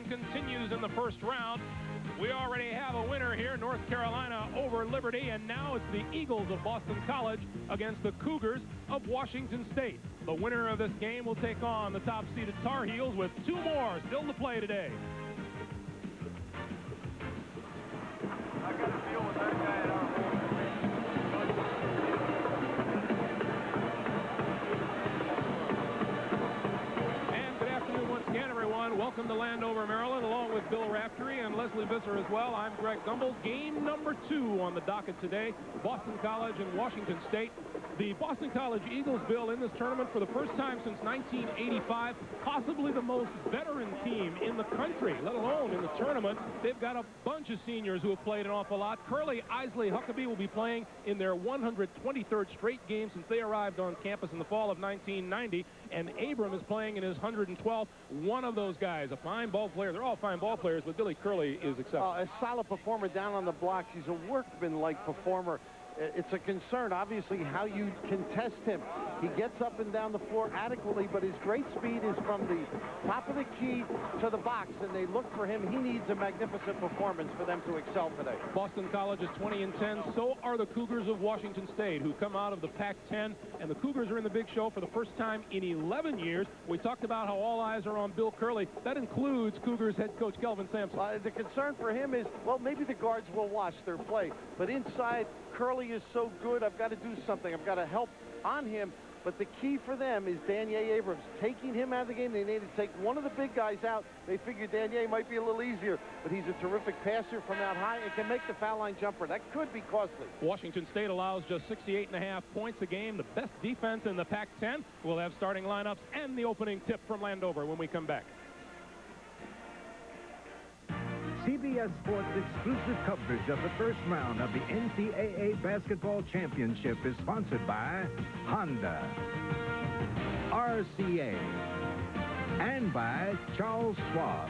action continues in the first round. We already have a winner here, North Carolina over Liberty, and now it's the Eagles of Boston College against the Cougars of Washington State. The winner of this game will take on the top-seeded Tar Heels with 2 more still to play today. I got to deal with that guy at our home. And good afternoon once again, everyone. Welcome to Landover, Maryland, along with Bill Raftery and Leslie Visser as well. I'm Greg Gumbel. Game number 2 on the docket today, Boston College and Washington State. The Boston College Eagles, Bill, in this tournament for the first time since 1985, possibly the most veteran team in the country, let alone in the tournament. They've got a bunch of seniors who have played an awful lot. Curley, Eisley, Huckabee will be playing in their 123rd straight game since they arrived on campus in the fall of 1990, and Abram is playing in his 112th. One of those guys, a fine ball player. They're all fine ball players, but Billy Curley is exceptional. A solid performer down on the blocks. He's a workman-like performer. It's a concern, obviously, how you contest him. He gets up and down the floor adequately, but his great speed is from the top of the key to the box, and they look for him. He needs a magnificent performance for them to excel today. Boston College is 20-10. So are the Cougars of Washington State, who come out of the Pac-10, and the Cougars are in the big show for the first time in 11 years. We talked about how all eyes are on Bill Curley. That includes Cougars head coach Kelvin Sampson. The concern for him is, well, maybe the guards will watch their play, but inside, Curley is so good, I've got to do something. I've got to help on him. But the key for them is Danier Abrams. Taking him out of the game, they need to take one of the big guys out. They figure Danier might be a little easier, but he's a terrific passer from out high and can make the foul line jumper. That could be costly. Washington State allows just 68.5 points a game. The best defense in the Pac-10. We'll have starting lineups and the opening tip from Landover when we come back. CBS Sports' exclusive coverage of the first round of the NCAA Basketball Championship is sponsored by Honda, RCA, and by Charles Schwab.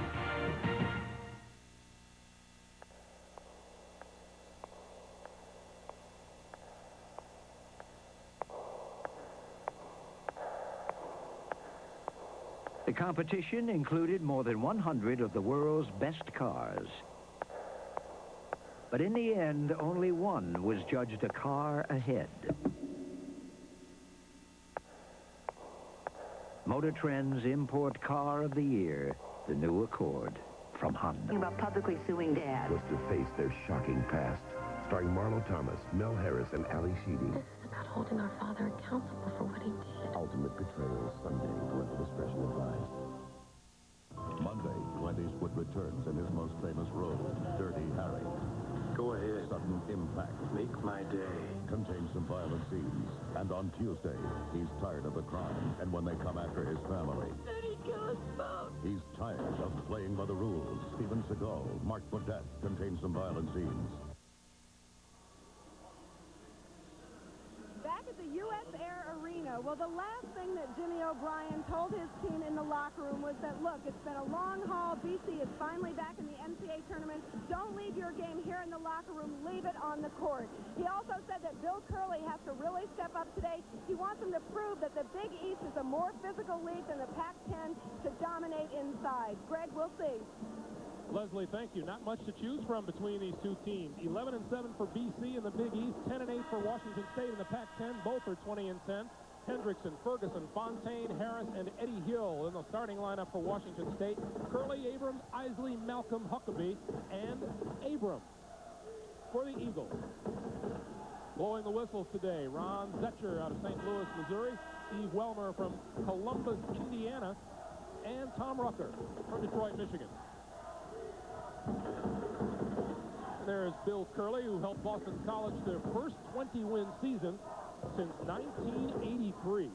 The competition included more than 100 of the world's best cars. But in the end, only one was judged a car ahead. Motor Trend's Import Car of the Year, the new Accord from Honda. About publicly suing Dad. Was to face their shocking past. Starring Marlo Thomas, Mel Harris, and Ali Sheedy. This is about holding our father accountable for what he did. Ultimate Betrayal, Sunday. Parental discretion advised. Monday, Clint Eastwood returns in his most famous role, Dirty Harry. Go ahead. Sudden Impact Make my day. contains some violent scenes. And on Tuesday, he's tired of the crime. And when they come after his family, Did he kill us both? he's tired of playing by the rules. Steven Seagal, Marked for Death contains some violent scenes. Back at the USAir Arena, well, the last thing that Jimmy O'Brien told his team in the locker room was that, look, it's been a long haul. BC is finally back in the NCAA tournament. Don't leave your game here in the locker room. Leave it on the court. He also said that Bill Curley has to really step up today. He wants him to prove that the Big East is a more physical league than the Pac-10 to dominate inside. Greg, we'll see. Leslie, thank you. Not much to choose from between these two teams. 11-7 for BC in the Big East, 10-8 for Washington State in the Pac-10. Both are 20-10. Hendrickson, Ferguson, Fontaine, Harris, and Eddie Hill in the starting lineup for Washington State. Curley, Abrams, Eisley, Malcolm, Huckabee, and Abram for the Eagles. Blowing the whistles today, Ron Zetcher out of St. Louis, Missouri, Steve Welmer from Columbus, Indiana, and Tom Rucker from Detroit, Michigan. And there's Bill Curley, who helped Boston College their first 20-win season since 1983.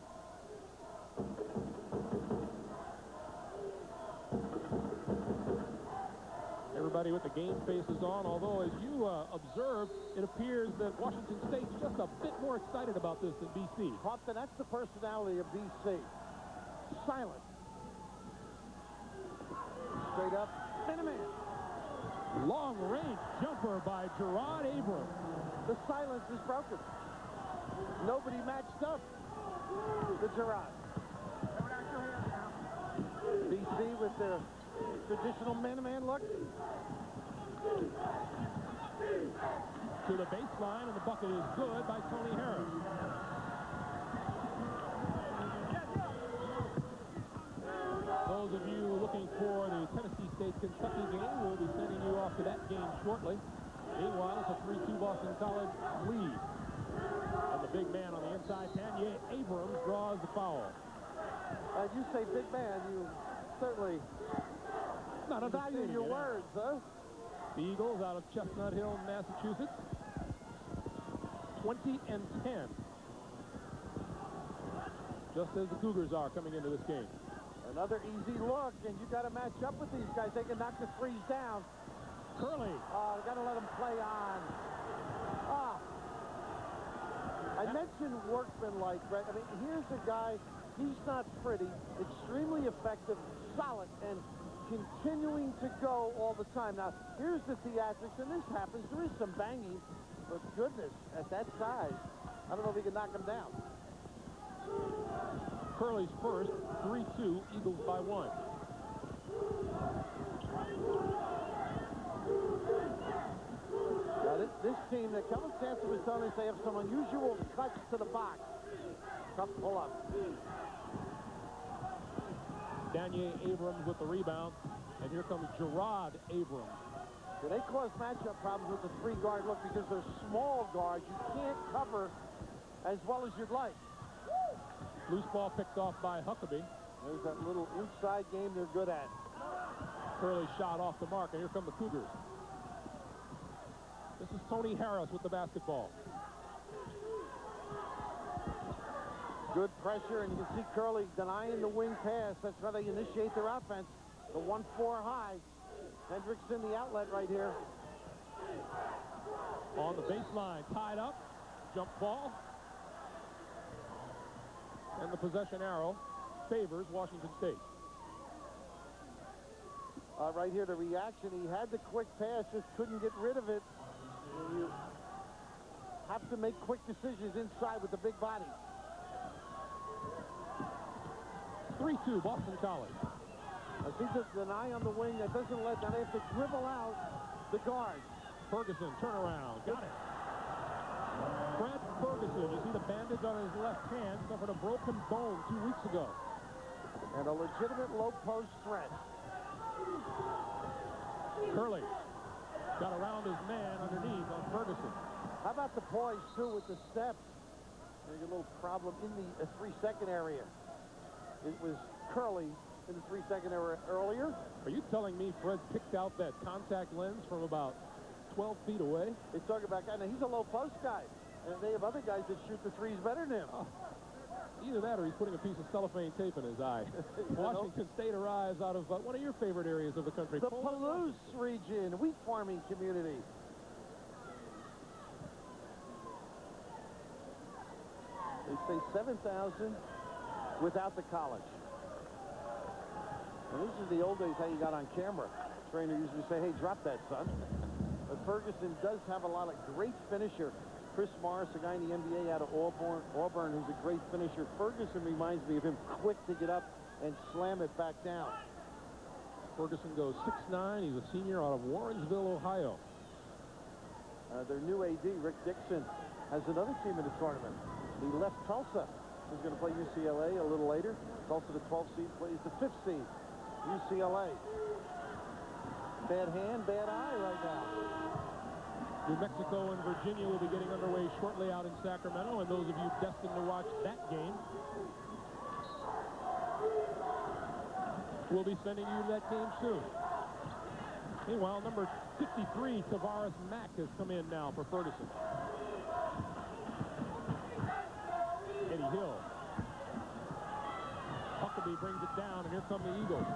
Everybody with the game faces on, although as you observed, it appears that Washington State's just a bit more excited about this than BC. Compton, that's the personality of BC. Silent. Straight up, man. Long-range jumper by Gerard Abrams. The silence is broken. Nobody matched up to Gerard. BC with their Traditional man-to-man look. To the baseline, and the bucket is good by Tony Harris. Those of you looking for the Tennessee State-Kentucky game, we'll be sending you off to that game shortly. Meanwhile, it's a 3-2 Boston College lead. And the big man on the inside, Daniel Abrams, draws the foul. As you say big man, you certainly not value your words, huh? The Eagles out of Chestnut Hill, Massachusetts. 20-10. Just as the Cougars are coming into this game. Another easy look, and you got to match up with these guys. They can knock the threes down. Curley. Oh, got to let them play on. I mentioned workmanlike, Brett. I mean, here's a guy, he's not pretty, extremely effective, solid, and continuing to go all the time. Now, here's the theatrics, and this happens. There is some banging, but goodness, at that size, I don't know if he can knock him down. Curley's first, 3-2, Eagles by 1. Now, this team that Kevin Sampson was telling us they have some unusual cuts to the box. Tough pull-up. Daniel Abrams with the rebound, and here comes Gerard Abrams. So they cause matchup problems with the three-guard look because they're small guards. You can't cover as well as you'd like. Loose ball picked off by Huckabee. There's that little inside game they're good at. Curley shot off the mark, and here come the Cougars. This is Tony Harris with the basketball. Good pressure, and you can see Curley denying the wing pass. That's how they initiate their offense. The 1-4 high. Hendrickson, the outlet right here. On the baseline, tied up. Jump ball. And the possession arrow favors Washington State. Right here, the reaction. He had the quick pass, just couldn't get rid of it. And you have to make quick decisions inside with the big body. 3-2, Boston College. I think there's an eye on the wing that doesn't let them. They have to dribble out the guard. Ferguson, turnaround, got it. Fred Ferguson, you see the bandage on his left hand, suffered a broken bone 2 weeks ago. And a legitimate low post threat. Curley got around his man underneath on Ferguson. How about the poise, too, with the steps? There's a little problem in the 3-second area. It was Curley in the 3-second area earlier. Are you telling me Fred picked out that contact lens from about 12 feet away? They talk about guy. Now, he's a low post guy. And they have other guys that shoot the threes better than him. Oh. Either that or he's putting a piece of cellophane tape in his eye. Washington State arrives out of one of your favorite areas of the country. The Palouse region, wheat farming community. They say 7,000 without the college. And this is the old days how you got on camera. Trainer usually say, hey, drop that, son. But Ferguson does have a lot of great finisher. Chris Morris, a guy in the NBA out of Auburn, who's a great finisher. Ferguson reminds me of him, quick to get up and slam it back down. Ferguson goes 6'9". He's a senior out of Warrensville, Ohio. Their new AD, Rick Dixon, has another team in the tournament. He left Tulsa. He's going to play UCLA a little later. Tulsa, the 12th seed, plays the 5th seed, UCLA. Bad hand, bad eye right now. New Mexico and Virginia will be getting underway shortly out in Sacramento, and those of you destined to watch that game, we'll be sending you to that game soon. Meanwhile, number 53, Tavares Mack, has come in now for Ferguson. Eddie Hill. Huckabee brings it down, and here come the Eagles.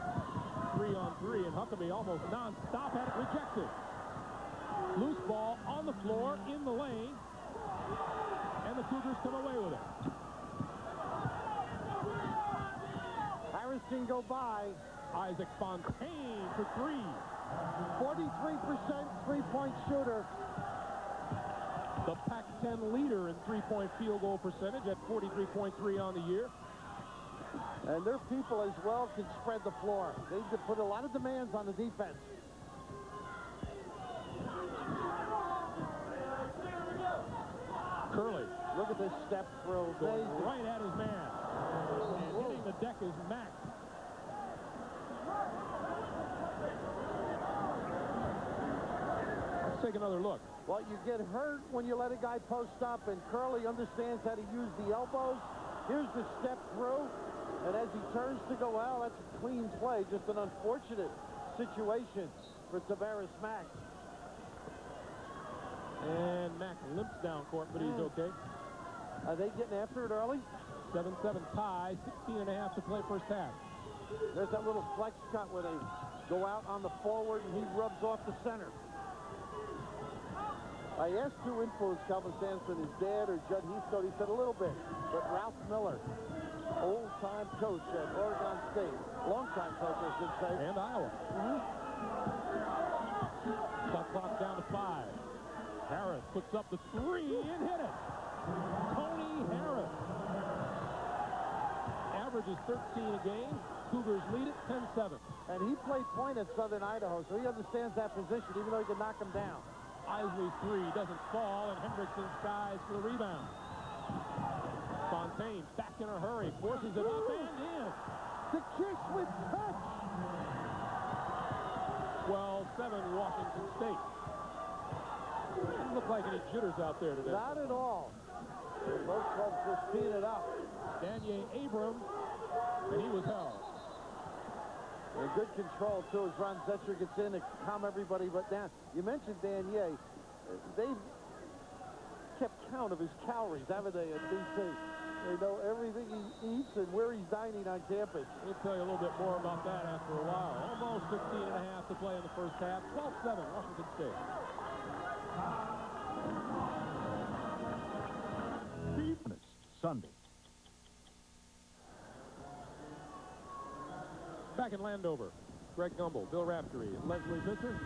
3-on-3, and Huckabee almost non-stop had it rejected. Loose ball on the floor, in the lane, and the Cougars come away with it. Harris can go by. Isaac Fontaine for 3. 43% three-point shooter. The Pac-10 leader in three-point field goal percentage at 43.3 on the year. And their people as well can spread the floor. They put a lot of demands on the defense. Curley. Look at this step through. Going right at his man. And hitting the deck is Mack. Let's take another look. Well, you get hurt when you let a guy post up, and Curley understands how to use the elbows. Here's the step through, and as he turns to go out, that's a clean play. Just an unfortunate situation for Tavares Mack. And Mack limps down court, but he's okay. Are they getting after it early? 7-7 tie, 16.5 to play first half. There's that little flex cut where they go out on the forward, and he rubs off the center. I asked who influenced Calvin Sampson, his dad or Judd Heathcote. He said a little bit, but Ralph Miller, old-time coach at Oregon State, long-time coach, I should say. And Iowa. Shot clock down to 5. Harris puts up the 3 and hit it. Tony Harris. Averages 13 a game. Cougars lead it 10-7. And he played point at Southern Idaho, so he understands that position, even though he can knock him down. Eisley 3 doesn't fall, and Hendrickson skies for the rebound. Fontaine back in a hurry, forces it up and in. The kick with touch. 12-7 Washington State. Didn't look like any jitters out there today. Not at all. Both clubs just teed it up. Danier Abrams, and he was held. And good control, too, as Ron Zetcher gets in to calm everybody but down. You mentioned Danier. They've kept count of his calories, haven't they, at BC? They know everything he eats and where he's dining on campus. We'll tell you a little bit more about that after a while. Almost 16.5 to play in the first half. 12-7, Washington State. Sunday. Back in Landover, Greg Gumbel, Bill Raftery, Leslie Visser,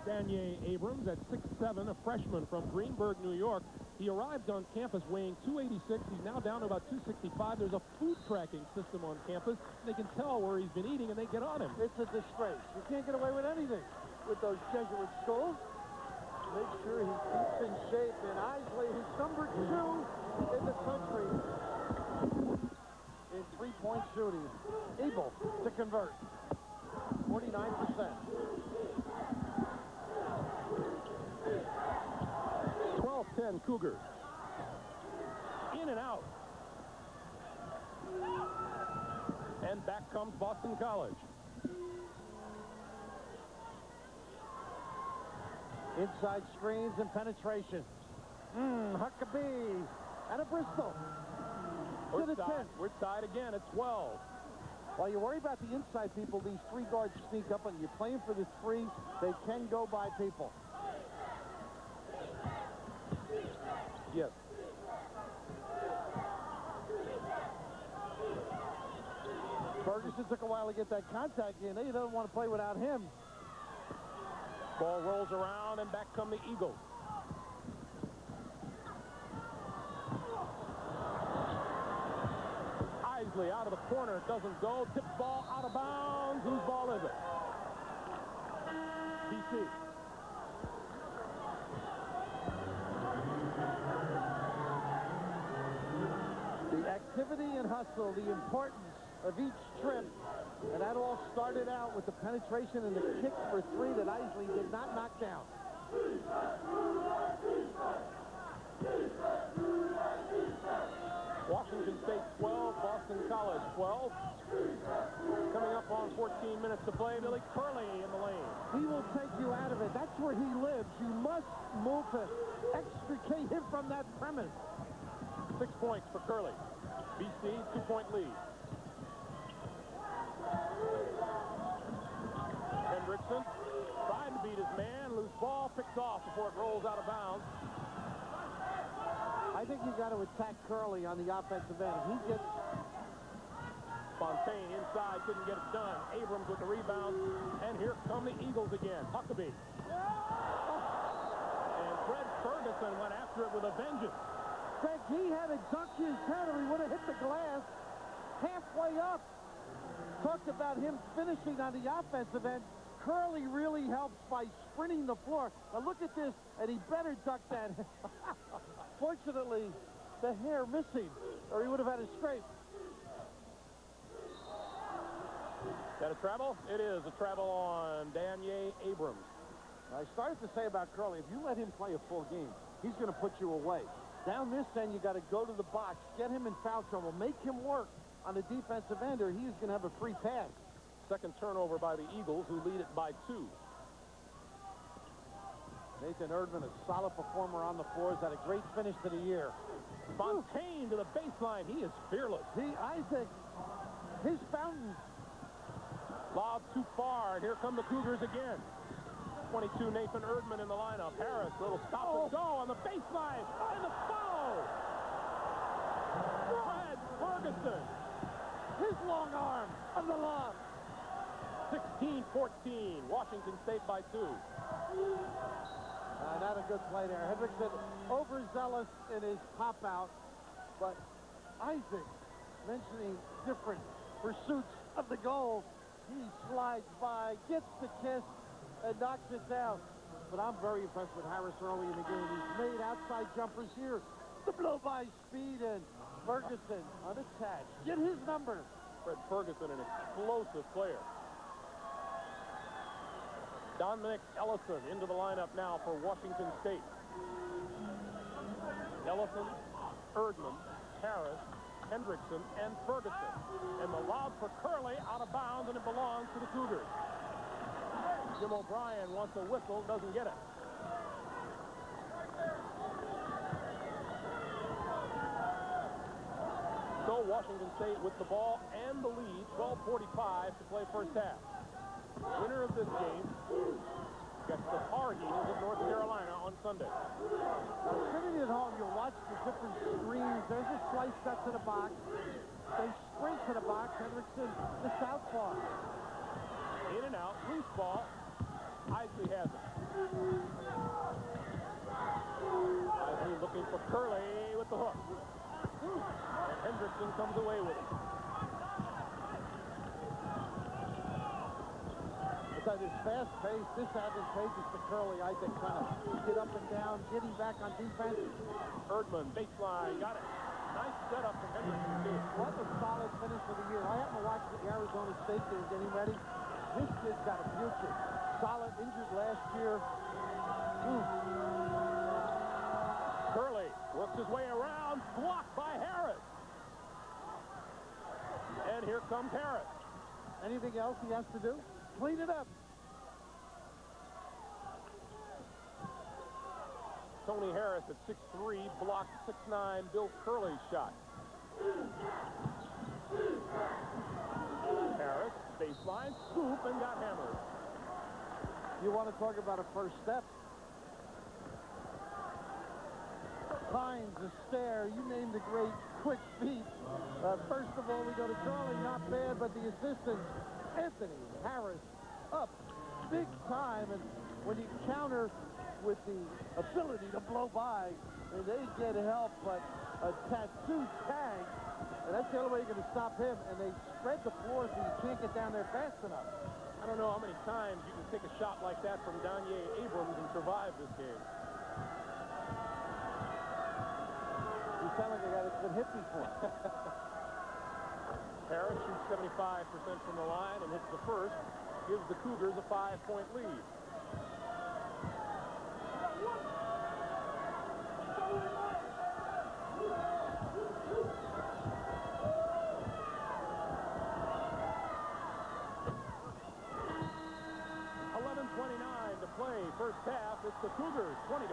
Danier Abrams at 6'7", a freshman from Greenburgh, New York. He arrived on campus weighing 286. He's now down to about 265. There's a food tracking system on campus. They can tell where he's been eating, and they get on him. It's a disgrace. You can't get away with anything with those Jesuit schools. Make sure he keeps in shape. And Eisley, who's number 2 in the country in three-point shooting, able to convert 49%. 12-10 Cougars. In and out. And back comes Boston College. Inside screens and penetration. Huckabee and a Bristol. We're tied again at 12. While you worry about the inside people, these 3 guards sneak up on you. You're playing for the 3. They can go by people. Yes. Ferguson took a while to get that contact in. He doesn't want to play without him. Ball rolls around, and back come the Eagles. Eisley out of the corner, doesn't go. Tip ball out of bounds. Whose ball is it? BC. The activity and hustle, the importance of each trip. And that all started out with the penetration and the kick for 3 that Eisley did not knock down. Washington State 12, Boston College 12. Coming up on 14 minutes to play, Billy Curley in the lane. He will take you out of it. That's where he lives. You must move to extricate him from that premise. 6 points for Curley. BC, 2-point lead. Hendrickson tried to beat his man. Loose ball, picked off before it rolls out of bounds. I think you got to attack Curley on the offensive end. If he gets Fontaine inside, couldn't get it done. Abrams with the rebound, and here come the Eagles again. Huckabee. And Fred Ferguson went after it with a vengeance. Greg, he had to duck his head or he would have hit the glass. halfway up. Talked about him finishing on the offensive end. Curley really helps by sprinting the floor. Now look at this, and he better duck that. Fortunately, the hair missing, or he would have had a scrape. Got a travel? It is a travel on Danye Abrams. I started to say about Curley, if you let him play a full game, he's going to put you away. Down this end, you got to go to the box, get him in foul trouble, make him work on the defensive end, or he is going to have a free pass. Second turnover by the Eagles, who lead it by 2. Nathan Erdman, a solid performer on the floor, has had a great finish to the year. Fontaine to the baseline. He is fearless. Isaac, his fountain. Lob too far, and here come the Cougars again. 22, Nathan Erdman in the lineup. Harris, little stop and go on the baseline, and the foul! Brad Ferguson. His long arm on the lob. 16-14, Washington State by 2. Not a good play there. Hendrickson overzealous in his pop-out, but Isaac, mentioning different pursuits of the goal, he slides by, gets the kiss, and knocks it down. But I'm very impressed with Harris early in the game. He's made outside jumpers here. The blow-by speed, and Ferguson unattached. Get his number. Fred Ferguson, an explosive player. Dominic Ellison into the lineup now for Washington State. Ellison, Erdman, Harris, Hendrickson, and Ferguson. And the lob for Curley out of bounds, and it belongs to the Cougars. Jim O'Brien wants a whistle, doesn't get it. So Washington State with the ball and the lead, 12:45 to play first half. Winner of this game gets the Tar Heels of North Carolina on Sunday. Now, sitting at home, you'll watch the different screens. There's a slice cut to the box. They sprint to the box. Hendrickson, the southpaw. In and out, loose ball. Eisley has it. Eisley looking for Curley with the hook. And Hendrickson comes away with it. This fast pace, disadvantageous to Curley. I think kind of get up and down, getting back on defense. Erdman, baseline, got it. Nice setup from Hendrickson, too. What a solid finish for the year. I happen to watch the Arizona State game getting ready. This kid's got a future. Solid, injured last year. Curley works his way around, blocked by Harris. And here comes Harris. Anything else he has to do? Clean it up. Tony Harris at 6'3", blocked 6'9", Bill Curley's shot. Harris, baseline, scoop, and got hammered. You want to talk about a first step? Hines, a stare, you named the great quick feet. First of all, we go to Curley, not bad, but the assistant, Anthony Harris, up big time. And when you counter with the ability to blow by, and they get help, but a tattoo tag, and that's the only way you're going to stop him. And they spread the floor so you can't get down there fast enough. I don't know how many times you can take a shot like that from Danye Abrams and survive this game. You sound like a guy that's been hit before. Harris shoots 75% from the line and hits the first, gives the Cougars a 5-point lead. To play first half, it's the Cougars 20-14.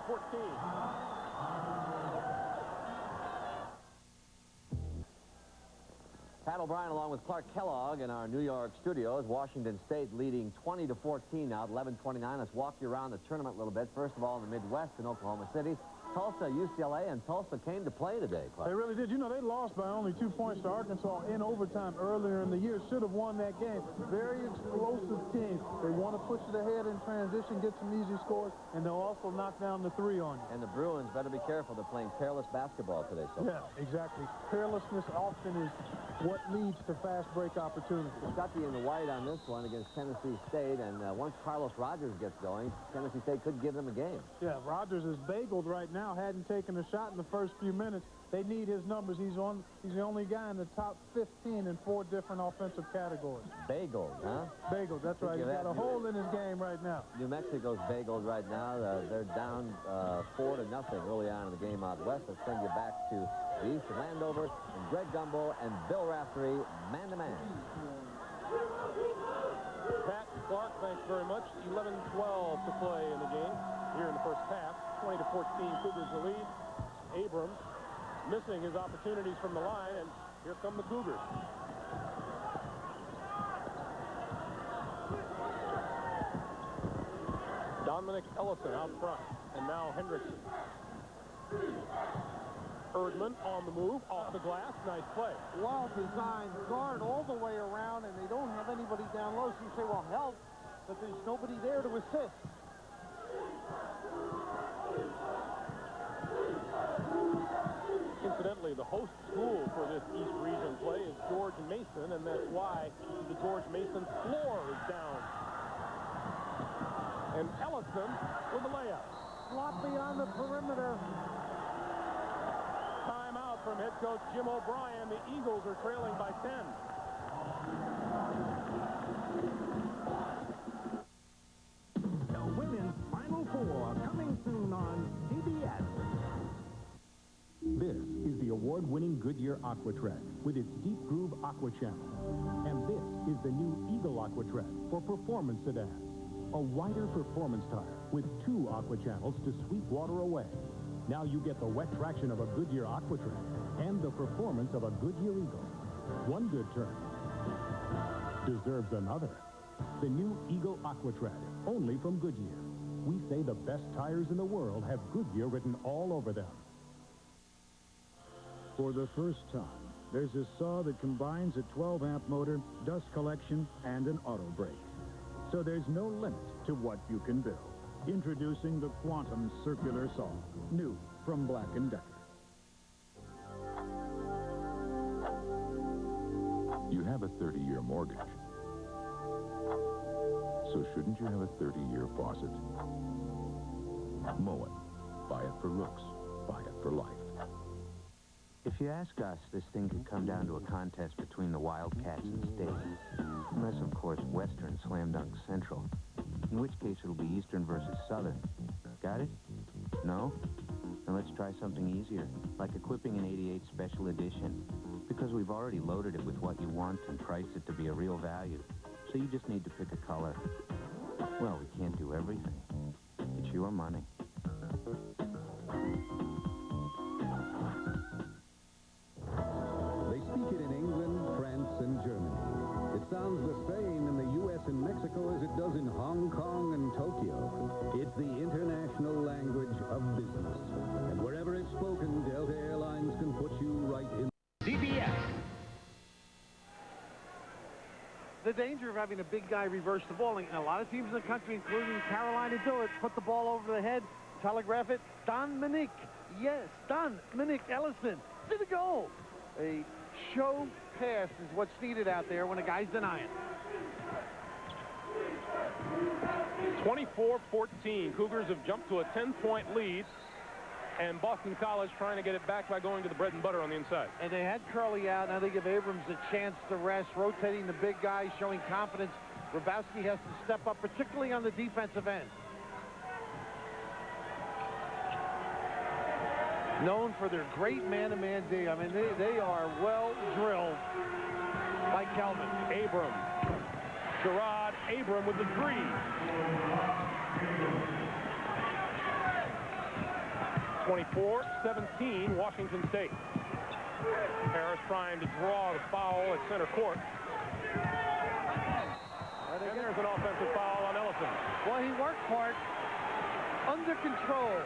Pat O'Brien along with Clark Kellogg in our New York studios. Washington State leading 20-14 now at 11:29. Let's walk you around the tournament a little bit. First of all, in the Midwest in Oklahoma City, Tulsa, UCLA, and Tulsa came to play today, Clark. They really did. You know, they lost by only 2 points to Arkansas in overtime earlier in the year. Should have won that game. Very explosive team. They want to push it ahead in transition, get some easy scores, and they'll also knock down the 3 on you. And the Bruins better be careful. They're playing careless basketball today. So yeah, exactly. Carelessness often is what leads to fast break opportunities. Kentucky in the white on this one against Tennessee State, and once Carlos Rogers gets going, Tennessee State could give them a game. Yeah, Rogers is bageled right now. Hadn't taken a shot in the first few minutes. They need his numbers. He's the only guy in the top 15 in 4 different offensive categories. Bageled, huh? Bageled, that's right. He's got a hole in his game right now. New Mexico's bageled right now. They're down 4-0 early on in the game out west. Let's send you back to the east of Landover, and Greg Gumbel and Bill Raftery, man-to-man. Pat, Clark, thanks very much. 11-12 to play in the game here in the first half. 20-14, Cougars the lead. Abrams missing his opportunities from the line, and here come the Cougars. Dominic Ellison out front, and now Hendrickson. Erdman on the move, off the glass, nice play. Well-designed guard all the way around, and they don't have anybody down low, so you say, well, help, but there's nobody there to assist. Incidentally, the host school for this East Region play is George Mason, and that's why the George Mason floor is down. And Ellison with the layup. Sloppy on the perimeter. Timeout from head coach Jim O'Brien. The Eagles are trailing by 10. The Women's Final Four coming soon on CBS. This is the award-winning Goodyear AquaTread with its deep groove aqua channel. And this is the new Eagle AquaTread for performance sedans. A wider performance tire with 2 aqua channels to sweep water away. Now you get the wet traction of a Goodyear AquaTread and the performance of a Goodyear Eagle. One good turn deserves another. The new Eagle AquaTread, only from Goodyear. We say the best tires in the world have Goodyear written all over them. For the first time, there's a saw that combines a 12-amp motor, dust collection, and an auto brake. So there's no limit to what you can build. Introducing the Quantum Circular Saw, new from Black & Decker. You have a 30-year mortgage. So shouldn't you have a 30-year faucet? Moen. Buy it for looks. Buy it for life. If you ask us, this thing could come down to a contest between the Wildcats and State. Unless, of course, Western slam dunk Central. In which case, it'll be Eastern versus Southern. Got it? No? Now let's try something easier, like equipping an 88 Special Edition. Because we've already loaded it with what you want and priced it to be a real value. So you just need to pick a color. Well, we can't do everything. It's your money. They speak it in England, France, and Germany. It sounds the same in the U.S. and Mexico as it does in Hong Kong and Tokyo. It's the international language of business. And wherever it's spoken, Delta Airlines can put you right in. CBS. The danger of having a big guy reverse the ball, and a lot of teams in the country, including Carolina, do it. Put the ball over the head, telegraph it. Dominic, yes, Dominic Ellison to the goal. A show pass is what's needed out there when a guy's denying. 24-14. Cougars have jumped to a 10-point lead, and Boston College trying to get it back by going to the bread and butter on the inside. And they had Curley out. Now they give Abrams a chance to rest, rotating the big guy, showing confidence. Grabowski has to step up, particularly on the defensive end. Known for their great man-to-man D. I mean, they are well drilled by Kelvin. Abram. Sherrod Abram with the 3. (24-17) Washington State. Harris trying to draw the foul at center court. And there's an offensive foul on Ellison. Well, he worked hard, under control.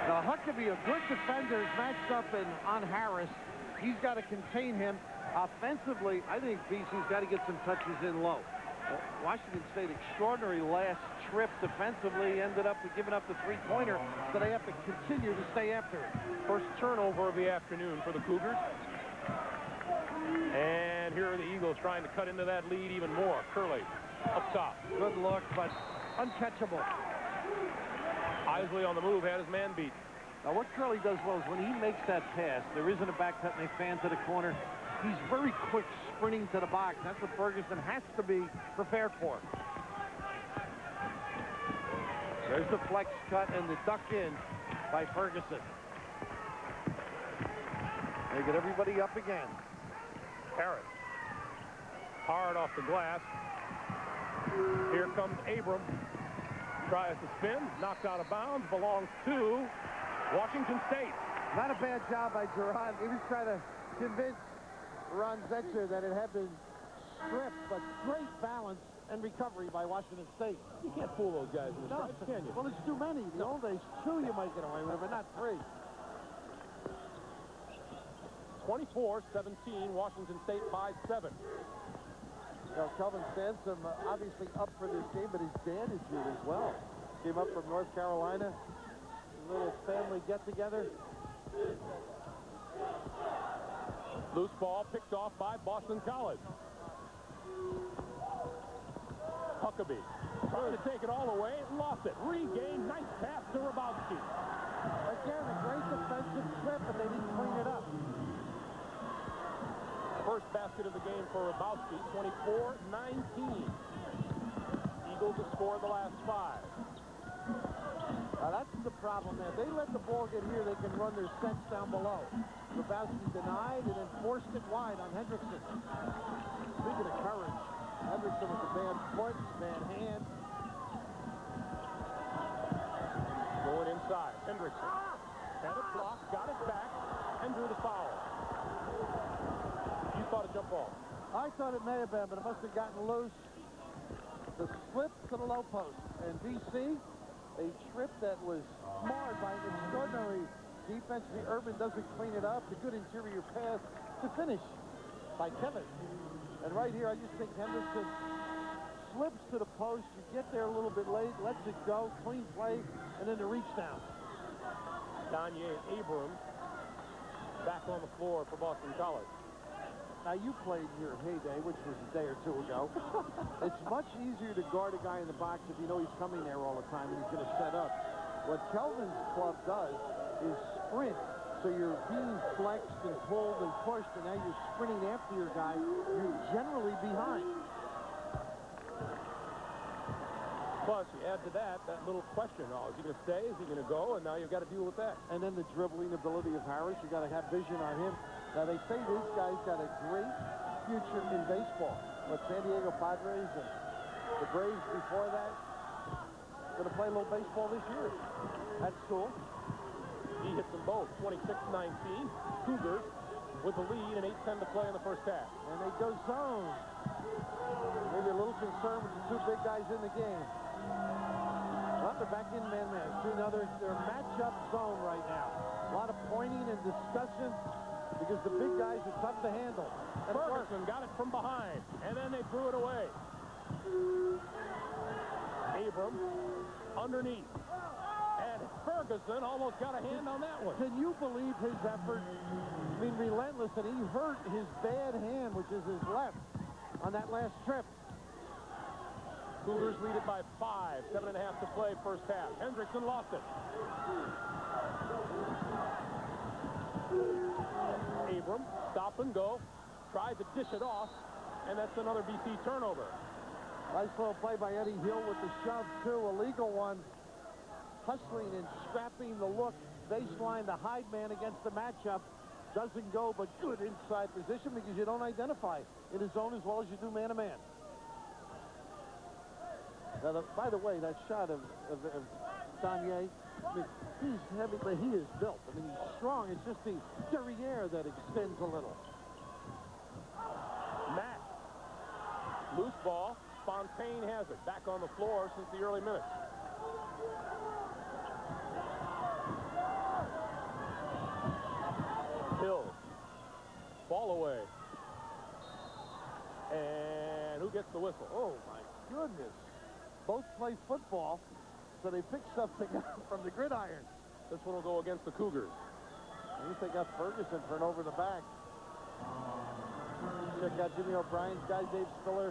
Now, Huckabee, a good defender, is matched up on Harris. He's got to contain him. Offensively, I think BC's got to get some touches in low. Washington State, extraordinary last trip defensively, ended up giving up the three-pointer, so they have to continue to stay after it. First turnover of the afternoon for the Cougars. And here are the Eagles trying to cut into that lead even more. Curley up top. Good look, but uncatchable. Eisley on the move, had his man beat. Now, what Curley does well is when he makes that pass, there isn't a back cut and they fan to the corner. He's very quick sprinting to the box. That's what Ferguson has to be prepared for. There's the flex cut and the duck in by Ferguson. They get everybody up again. Harris. Hard off the glass. Here comes Abram. Tries to spin. Knocked out of bounds. Belongs to Washington State. Not a bad job by Gerard. He was trying to convince Ron Zetcher that it had been stripped, but great balance and recovery by Washington State. You can't fool those guys in the stripes, can you? Well, it's too many. In the old days, 2 you might get away with it, but not 3. 24-17, Washington State by 7. Now, Kelvin Sansom obviously up for this game, but his dad is here as well. Came up from North Carolina. A little family get-together. Loose ball picked off by Boston College. Huckabee trying to take it all away, lost it. Regained, nice pass to Rabowski. Again, a great defensive slip, but they didn't clean it up. First basket of the game for Rabowski, 24-19. Eagles have scored the last 5. Now that's the problem there. They let the ball get here, they can run their sets down below. Rabowski denied and then forced it wide on Hendrickson. Speaking of courage, Hendrickson with the bad foot, bad hand. Going inside, Hendrickson. Had it blocked, got it back, and drew the foul. You thought a jump ball. I thought it may have been, but it must have gotten loose. The slip to the low post. And DC, a trip that was marred by extraordinary defense. The Urban doesn't clean it up. The good interior pass to finish by Kevin. And right here, I just think Hendrickson slips to the post. You get there a little bit late, lets it go, clean play, and then the reach down. Danye Abrams back on the floor for Boston College. Now, you played in your heyday, which was a day or 2 ago. It's much easier to guard a guy in the box if you know he's coming there all the time and he's going to set up. What Kelvin's club does is sprint. So you're being flexed and pulled and pushed, and now you're sprinting after your guy. You're generally behind. Plus, you add to that little question. Oh, is he going to stay? Is he going to go? And now you've got to deal with that. And then the dribbling ability of Harris. You've got to have vision on him. Now, they say this guy's got a great future in baseball. But San Diego Padres and the Braves before that, going to play a little baseball this year. That's cool. He hits them both, 26-19. Cougars with the lead and 8:10 to play in the first half. And they go zone. Maybe a little concerned with the 2 big guys in the game. Well, they're back in man-man. See, now they're match-up zone right now. A lot of pointing and discussion because the big guys are tough to handle. And Ferguson got it from behind, and then they threw it away. Abram underneath. And Ferguson almost got a hand on that one. Can you believe his effort? I mean, relentless, and he hurt his bad hand, which is his left, on that last trip. Cougars lead it by 5, 7.5 to play first half. Hendrickson lost it. Abram, stop and go, tried to dish it off, and that's another BC turnover. Nice little play by Eddie Hill with the shove, too. A legal one. Hustling and scrapping the look. Baseline, the hide man against the matchup. Doesn't go, but good inside position because you don't identify in his zone as well as you do man-to-man. Now, by the way, that shot of Danye, I mean, he's heavy, but he is built. I mean, he's strong. It's just the derriere that extends a little. Matt. Loose ball. Fontaine has it. Back on the floor since the early minutes. gets the whistle. Oh, my goodness. Both play football, so they pick something up from the gridiron. This one will go against the Cougars. At least they got Ferguson for an over the back. Check out Jimmy O'Brien's guy, Dave Spiller,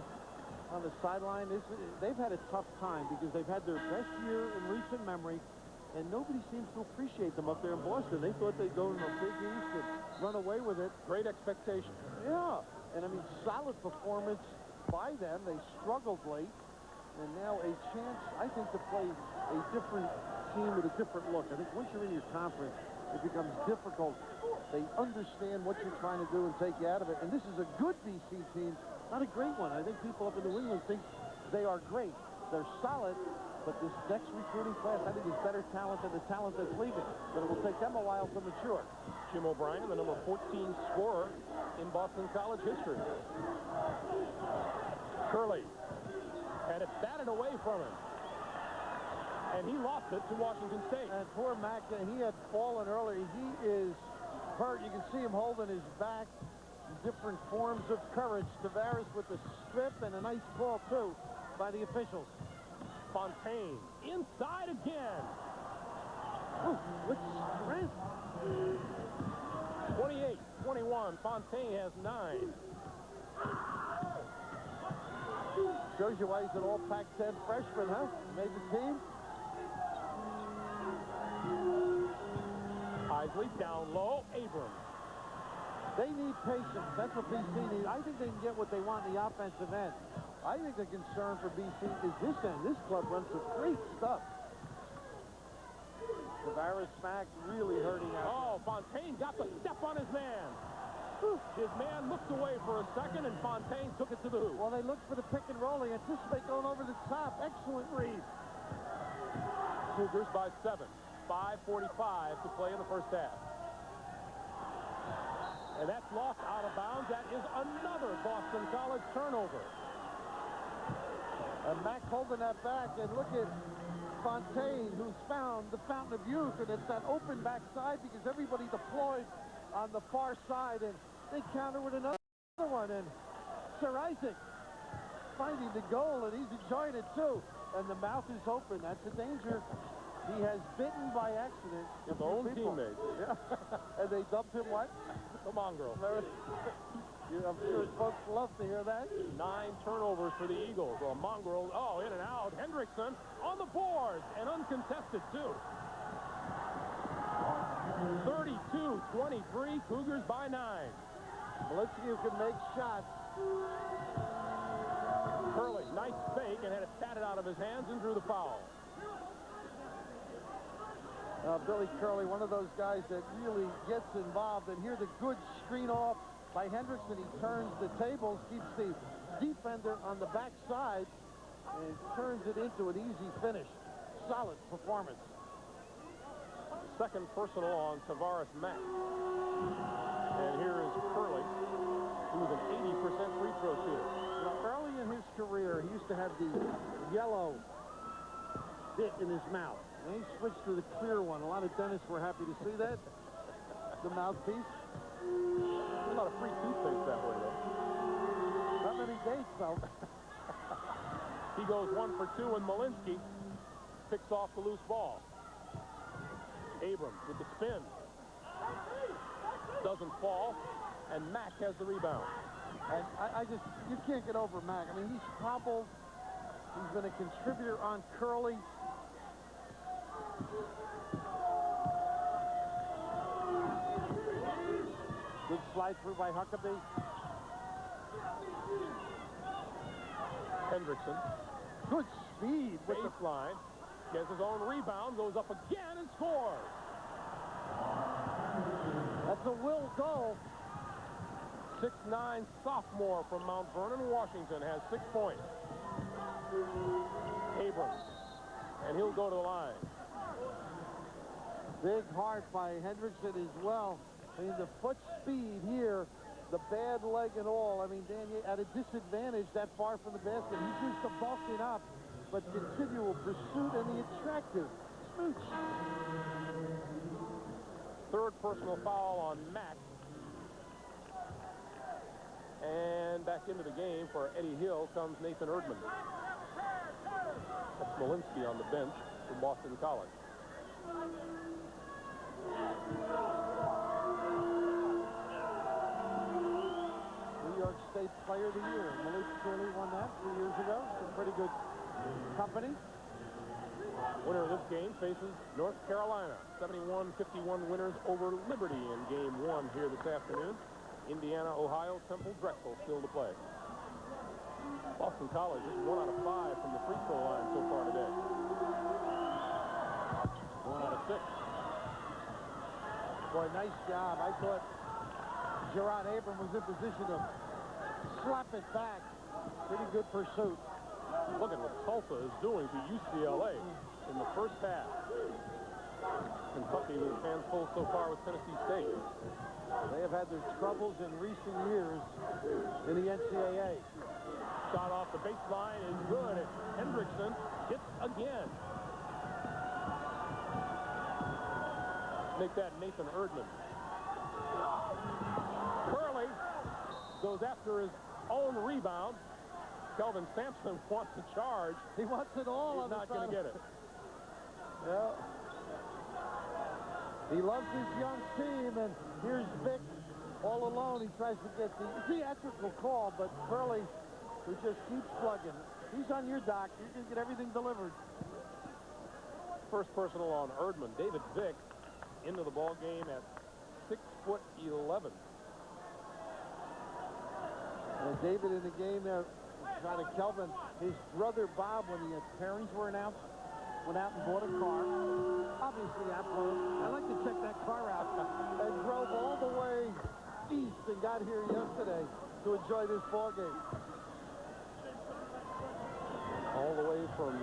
on the sideline. They've had a tough time because they've had their best year in recent memory, and nobody seems to appreciate them up there in Boston. They thought they'd go in the Big East and run away with it. Great expectation. Yeah, and I mean, solid performance by them. They struggled late, and now a chance, I think, to play a different team with a different look. I think once you're in your conference, it becomes difficult. They understand what you're trying to do and take you out of it. And this is a good BC team, not a great one. I think people up in New England think they are great. They're solid, but this next recruiting class, I think, is better talent than the talent that's leaving. But it will take them a while to mature. Jim O'Brien, the number 14 scorer in Boston College history. Curley had it batted away from him. And he lost it to Washington State. And poor Mack, he had fallen early. He is hurt. You can see him holding his back. Different forms of courage. Tavares with the strip and a nice ball, too, by the officials. Fontaine inside again. Ooh, with strength. 28-21. Fontaine has 9. Shows you why he's an all Pac-10 freshman, huh? Made the team. Eisley down low. Abrams. They need patience. That's what BC needs. I think they can get what they want in the offensive end. I think the concern for BC is this end. This club runs some great stuff. Tavares Mack really hurting out. Oh, Fontaine got the step on his man. His man looked away for a second, and Fontaine took it to the hoop. Well, they looked for the pick and roll. They anticipate going over the top. Excellent read. Cougars by 7. 5:45 to play in the first half. And that's lost out of bounds. That is another Boston College turnover. And Mack holding that back, and look at Fontaine, who's found the fountain of youth, and it's that open backside because everybody deployed on the far side, and they counter with another one, and Sir Isaac finding the goal, and he's enjoying it too, and the mouth is open. That's a danger. He has bitten by accident his own teammates. Yeah. And they dumped him what? The mongrel. I'm sure folks love to hear that. 9 turnovers for the Eagles. Well, mongrel, in and out. Hendrickson on the boards, and uncontested too. 32-23, Cougars by 9. Let's see who can make shots. Curley, nice fake, and had it batted out of his hands and drew the foul. Billy Curley, one of those guys that really gets involved. And here the good screen off by Hendrickson. He turns the tables, keeps the defender on the backside, and turns it into an easy finish. Solid performance. Second personal on Tavares Mack. And here is Curley, who's an 80% free throw shooter. Now, early in his career, he used to have the yellow bit in his mouth. And he switched to the clear one. A lot of dentists were happy to see that. The mouthpiece. A lot of free toothpaste that way, though. Not many dates, though. He goes 1 for 2, and Malinsky picks off the loose ball. Abrams with the spin. Doesn't fall, and Mack has the rebound. And you can't get over Mack. I mean, he's hobbled. He's been a contributor on Curley. Good slide through by Huckabee. Hendrickson. Good speed with the baseline. Gets his own rebound, goes up again and scores. That's a will goal. 6'9" sophomore from Mount Vernon, Washington, has 6 points. Abrams. And he'll go to the line. Big heart by Hendrickson as well. I mean, the foot speed here, the bad leg and all. I mean, Daniel at a disadvantage that far from the basket. He's used to bulking up, but continual pursuit and the attractive smooch. Third personal foul on Mack. And back into the game for Eddie Hill comes Nathan Erdman. That's Malinsky on the bench from Boston College. New York State Player of the Year. Malik Curley won that 3 years ago. Some pretty good company. Winner of this game faces North Carolina. 71-51 winners over Liberty in game 1 here this afternoon. Indiana, Ohio, Temple, Drexel still to play. Boston College is 1 out of 5 from the free throw line so far today. 1 out of 6. Boy, nice job. I thought Gerard Abram was in position to slap it back. Pretty good pursuit. Look at what Tulsa is doing to UCLA in the first half. Kentucky with its hands full so far with Tennessee State. They have had their troubles in recent years in the NCAA. Shot off the baseline is good, and Hendrickson hits again. Make that Nathan Erdman. Curley goes after his own rebound. Kelvin Sampson wants to charge. He wants it all. He's not going to get it. Yeah. He loves his young team, and here's Vic all alone. He tries to get the theatrical call, but Curley, who just keeps plugging. He's on your dock. You're going to get everything delivered. First personal on Erdman. David Vick into the ball game at 6'11". And David in the game there, trying to Kelvin. His brother Bob, when the pairings were announced, went out and bought a car. Obviously, I like to check that car out. And drove all the way east and got here yesterday to enjoy this ball game. All the way from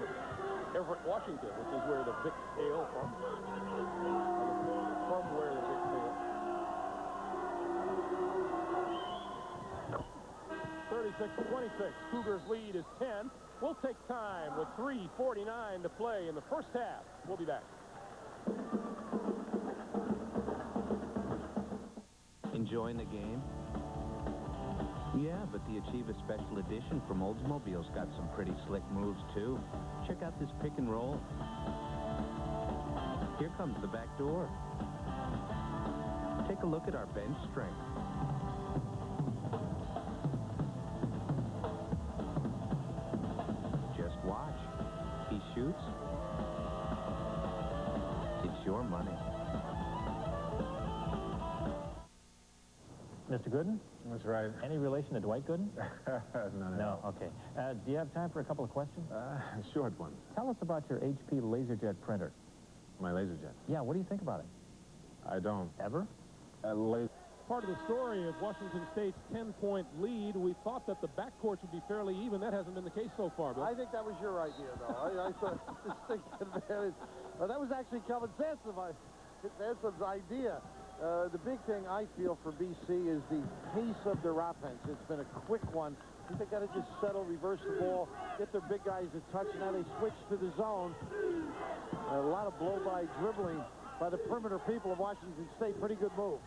Everett, Washington, which is where the Vicks hail from. From where the Vicks hail. 36-26. Cougars lead is 10. We'll take time with 3:49 to play in the first half. We'll be back. Enjoying the game? Yeah, but the Achieva Special Edition from Oldsmobile's got some pretty slick moves, too. Check out this pick and roll. Here comes the back door. Take a look at our bench strength. Just watch. He shoots. It's your money. Mr. Gooden? That's right. Any relation to Dwight Gooden? No. Okay. Do you have time for a couple of questions? Short one. Tell us about your HP LaserJet printer. My LaserJet. Yeah, what do you think about it? I don't. Ever? Part of the story of Washington State's 10-point lead, we thought that the backcourt would be fairly even. That hasn't been the case so far, Bill. I think that was your idea, though. I thought distinct advantage. That was actually Kelvin Sampson's idea. The big thing I feel for BC is the pace of their offense. It's been a quick one. I think they got to just settle, reverse the ball, get their big guys a touch. Now they switch to the zone. A lot of blow-by dribbling by the perimeter people of Washington State. Pretty good move.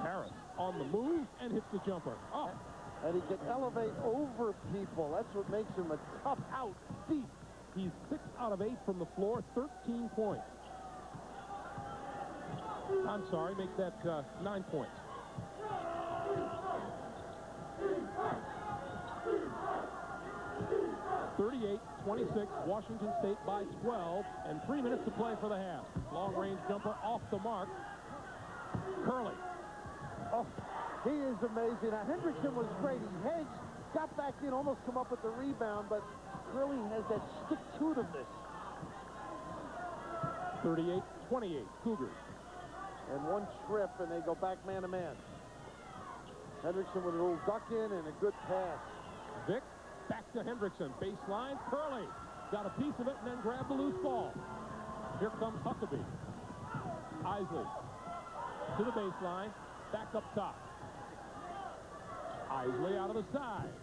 Harris on the move and hits the jumper. Oh. And he can elevate over people. That's what makes him a tough out deep. He's 6 out of 8 from the floor, 13 points. I'm sorry, make that 9 points. (38-26), Washington State by 12, and 3 minutes to play for the half. Long-range jumper off the mark. Curley. Oh, he is amazing. Now, Hendrickson was great. He hedged, got back in, almost come up with the rebound, but Curley has that stick-to-itiveness. 38-28, Cougars. And one trip, and they go back man-to-man. Hendrickson with a little duck in and a good pass. Vic, back to Hendrickson. Baseline, Curley. Got a piece of it and then grabbed the loose ball. Here comes Huckabee. Eisley to the baseline. Back up top. Eisley out of the side.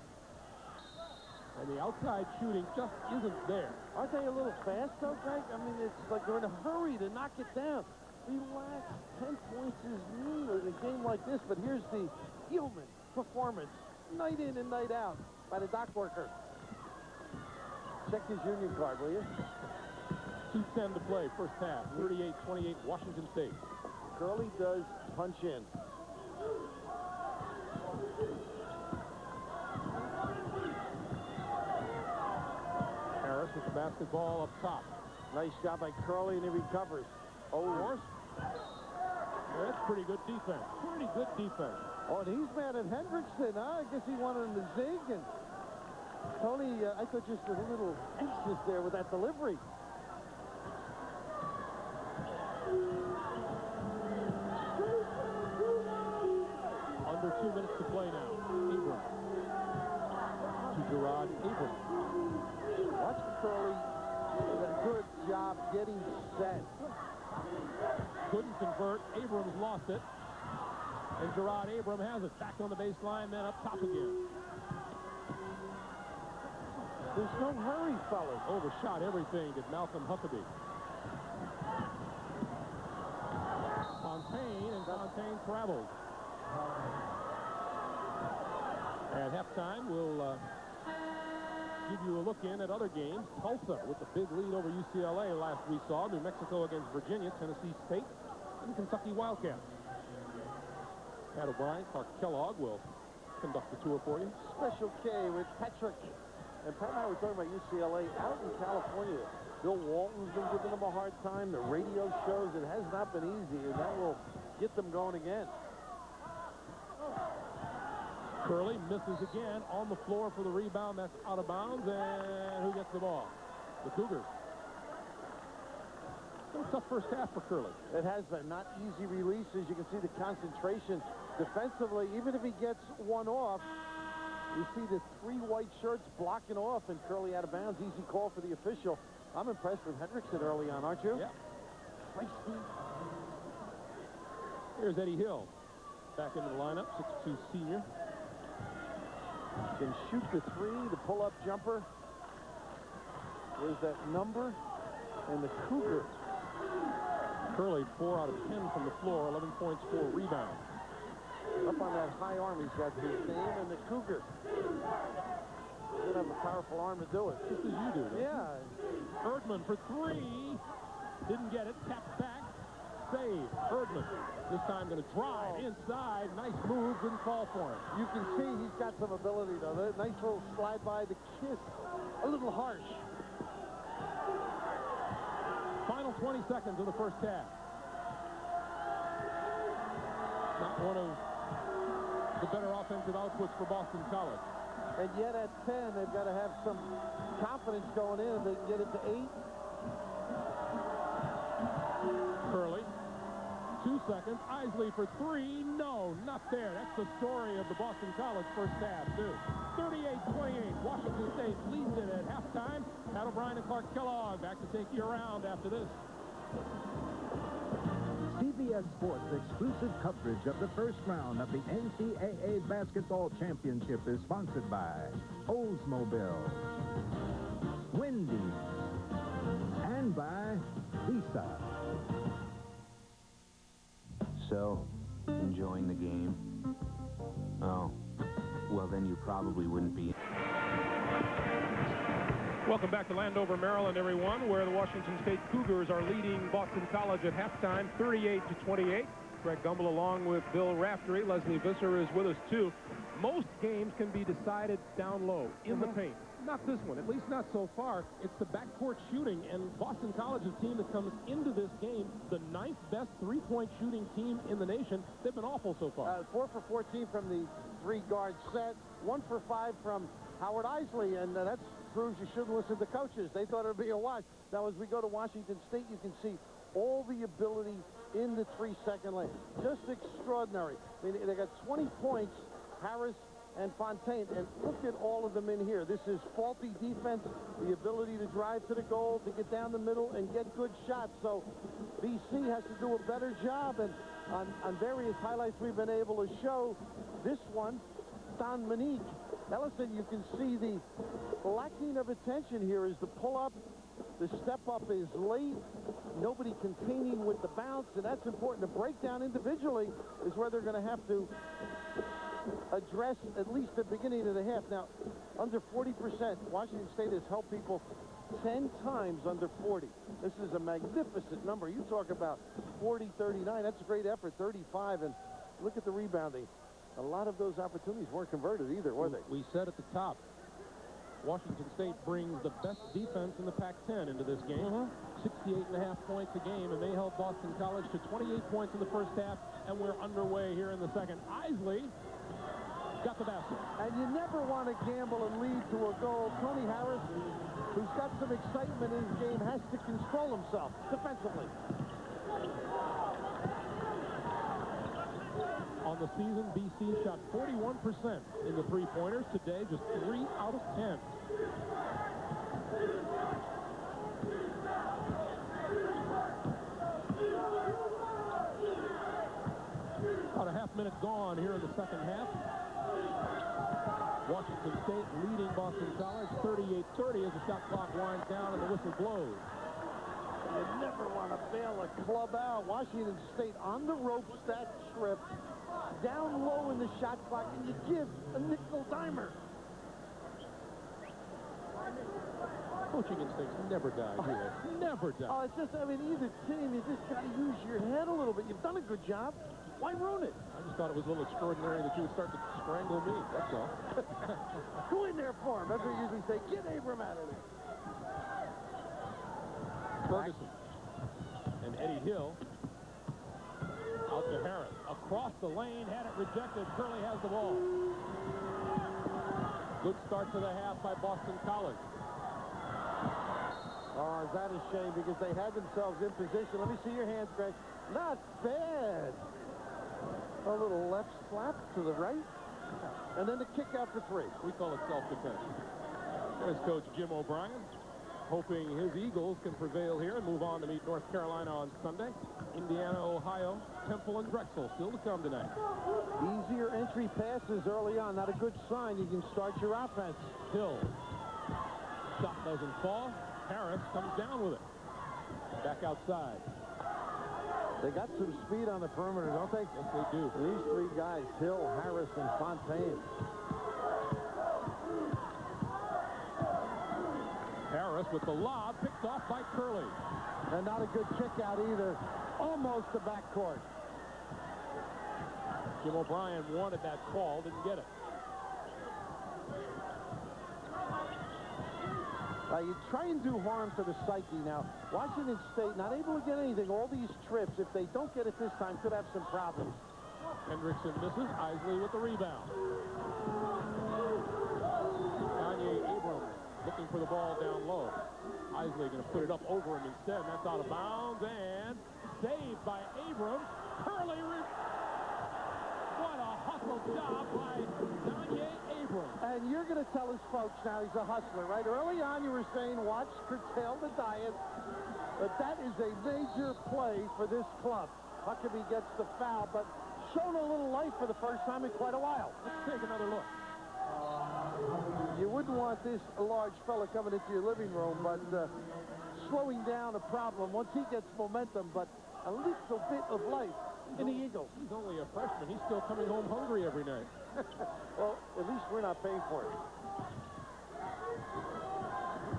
And the outside shooting just isn't there. Aren't they a little fast, though, Greg? I mean, it's like they're in a hurry to knock it down. Relax. 10 points is mean in a game like this, but here's the Yeoman performance, night in and night out, by the dock worker. Check his union card, will you? 2:10 to play, first half. 38-28, Washington State. Curley does punch in. Harris with the basketball up top. Nice job by Curley, and he recovers. Force. That's pretty good defense. Pretty good defense. Oh, and he's mad at Hendrickson, huh? I guess he wanted him to zig, and Tony, I thought just a little anxious there with that delivery. Under 2 minutes to play now. Abram. To Gerard Abram. Watch Curley did a good job getting set. Couldn't convert. Abrams lost it. And Gerard Abram has it. Back on the baseline, then up top again. There's no hurry, fellas. Overshot everything did Malcolm Huckabee. Fontaine, and Fontaine travels. At halftime, we'll give you a look in at other games. Tulsa with the big lead over UCLA last we saw. New Mexico against Virginia, Tennessee State, and Kentucky Wildcats. Pat O'Brien, Clark Kellogg will conduct the tour for you. Special K with Patrick. And Pat and I were talking about UCLA out in California. Bill Walton's been giving them a hard time. The radio shows it has not been easy, and that will get them going again. Curley misses again on the floor for the rebound. That's out of bounds. And who gets the ball? The Cougars. It's been a tough first half for Curley. It has been. Not easy releases. You can see the concentration defensively. Even if he gets one off, you see the 3 white shirts blocking off, and Curley out of bounds. Easy call for the official. I'm impressed with Hendrickson early on, aren't you? Yeah. Here's Eddie Hill. Back into the lineup, 6'2" senior. Can shoot the 3, the pull-up jumper. There's that number. And the Cougars. Curley, 4 out of 10 from the floor, 11 points, 4 rebounds. Up on that high arm, he's got his name and the Cougar. He's gonna have a powerful arm to do it. Just as you do. Yeah. Erdman for 3. Didn't get it. Tapped back. Save. Erdman. This time going to drive inside. Nice move. Didn't fall for him. You can see he's got some ability, though. That nice little slide by the kiss. A little harsh. Final 20 seconds of the first half. Not one of the better offensive outputs for Boston College. And yet at 10, they've got to have some confidence going in. They can get it to 8. Curley. 2 seconds. Eisley for 3. No, not there. That's the story of the Boston College first half, too. 38-28. Washington State leads it at halftime. Pat O'Brien and Clark Kellogg back to take you around after this. CBS Sports exclusive coverage of the first round of the NCAA Basketball Championship is sponsored by Oldsmobile, Wendy's, and by Visa. So, enjoying the game? Oh, well then you probably wouldn't be. Welcome back to Landover, Maryland, everyone, where the Washington State Cougars are leading Boston College at halftime, 38-28. Greg Gumbel along with Bill Raftery. Leslie Visser is with us, too. Most games can be decided down low, in the paint. Not this one, at least not so far. It's the backcourt shooting, and Boston College's team that comes into this game, the 9th best three-point shooting team in the nation. They've been awful so far. 4 for 14 from the 3-guard set, 1 for 5 from Howard Eisley, and that proves you shouldn't listen to coaches. They thought it would be a wash. Now, as we go to Washington State, you can see all the ability in the 3-second lane. Just extraordinary. I mean, they got 20 points, Harris and Fontaine, and look at all of them in here. This is faulty defense, the ability to drive to the goal, to get down the middle and get good shots. So BC has to do a better job, and on various highlights we've been able to show, this one, Dominique Ellison, you can see the lacking of attention here is the pull-up The step up is late. Nobody containing with the bounce, and that's important. The breakdown individually is where they're going to have to address at least the beginning of the half. Now, under 40%, Washington State has helped people 10 times under 40. This is a magnificent number. You talk about 40, 39. That's a great effort. 35, and look at the rebounding. A lot of those opportunities weren't converted either, were they? We said at the top, Washington State brings the best defense in the Pac-10 into this game. 68.5 points a game, and they held Boston College to 28 points in the first half, and we're underway here in the second. Eisley got the basket. And you never want to gamble and lead to a goal. Tony Harris, who's got some excitement in his game, has to control himself defensively. On the season, BC shot 41% in the three-pointers. Today, just 3 out of 10. About a half minute gone here in the second half. Washington State leading Boston College 38-30 as the shot clock winds down and the whistle blows. You never want to bail a club out. Washington State on the ropes that trip. Down low in the shot clock, and you give a nickel-dimer. Coaching instincts never die, do they? Never die. Oh, it's just, I mean, either team, you just got to use your head a little bit. You've done a good job. Why ruin it? I just thought it was a little extraordinary that you would start to strangle me. That's all. Go in there for him. That's what you usually say. Get Abram out of there. Ferguson and Eddie Hill. Out to Harris. Across the lane, had it rejected. Curley has the ball. Good start to the half by Boston College. Oh, is that a shame because they had themselves in position. Let me see your hands, Greg. Not bad. A little left slap to the right. And then the kick out for three. We call it self-defense. There's Coach Jim O'Brien, hoping his Eagles can prevail here and move on to meet North Carolina on Sunday. Indiana, Ohio, Temple, and Drexel still to come tonight. Easier entry passes early on. Not a good sign. You can start your offense. Hill. Shot doesn't fall. Harris comes down with it. Back outside. They got some speed on the perimeter, don't they? Yes, they do. These three guys, Hill, Harris, and Fontaine. Harris with the lob, picked off by Curley. And not a good kick out either. Almost the backcourt. Jim O'Brien wanted that call, didn't get it. You try and do harm to the psyche. Now, Washington State not able to get anything. All these trips, if they don't get it this time, could have some problems. Hendrickson misses. Eisley with the rebound. Kanye Abrams looking for the ball down low. Eisley going to put it up over him instead, and that's out of bounds, and saved by Abrams. Curley, what a hustle job by Kanye Abrams. And you're going to tell his folks now he's a hustler, right? Early on you were saying watch curtail the diet, but that is a major play for this club. Huckabee gets the foul, but shown a little life for the first time in quite a while. Let's take another look. You wouldn't want this large fella coming into your living room, but slowing down a problem once he gets momentum, but a little bit of life in the Eagles. He's only a freshman. He's still coming home hungry every night. Well, at least we're not paying for it.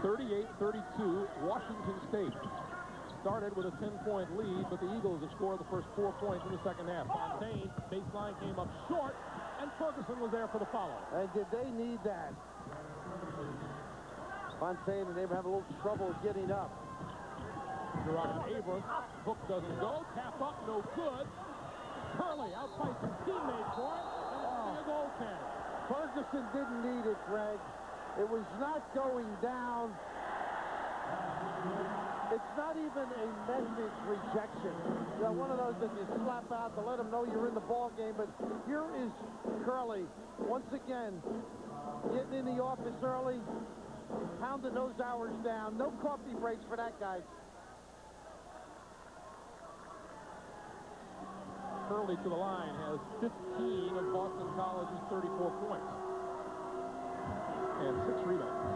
38-32, Washington State started with a 10-point lead, but the Eagles have scored the first 4 points in the second half. Fontaine, baseline, came up short, and Ferguson was there for the follow. And did they need that? Fontaine and they have a little trouble getting up. Gerard Abrams, hook doesn't go, tap up, no good. Curley outfights his teammate for it, and it's a goaltender. Ferguson didn't need it, Greg. It was not going down. It's not even a message rejection. You know, one of those that you slap out to let them know you're in the ball game. But here is Curley once again getting in the office early, pounding those hours down. No coffee breaks for that guy. Curley to the line has 15 of Boston College's 34 points and 6 rebounds.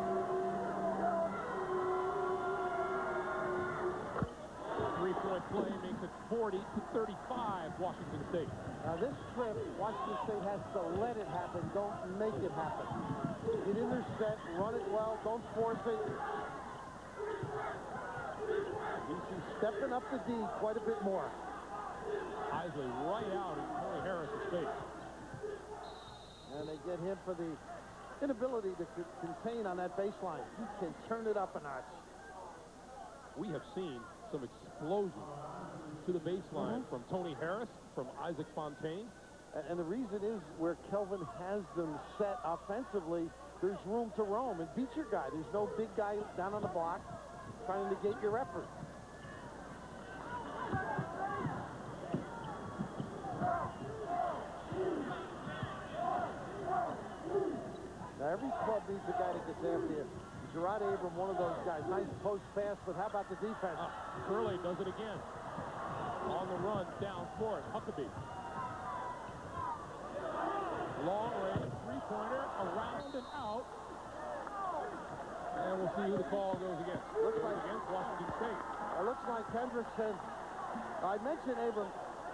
40-35, Washington State. Now this trip, Washington State has to let it happen. Don't make it happen. Get in their set, run it well, don't force it. He's stepping up the D quite a bit more. Eisley right out in Tony Harris's face. And they get him for the inability to contain on that baseline. He can turn it up a notch. We have seen some explosions to the baseline from Tony Harris, from Isaac Fontaine. And the reason is where Kelvin has them set offensively, there's room to roam and beat your guy. There's no big guy down on the block trying to negate your effort. Now, every club needs a guy that gets after you. Gerard Abram, one of those guys. Nice post pass, but how about the defense? Curley does it again. On the run, down court, Huckabee. Long range, three-pointer, around and out. And we'll see who the call goes against. Looks like against Washington State. It looks like Hendrickson. I mentioned Abram.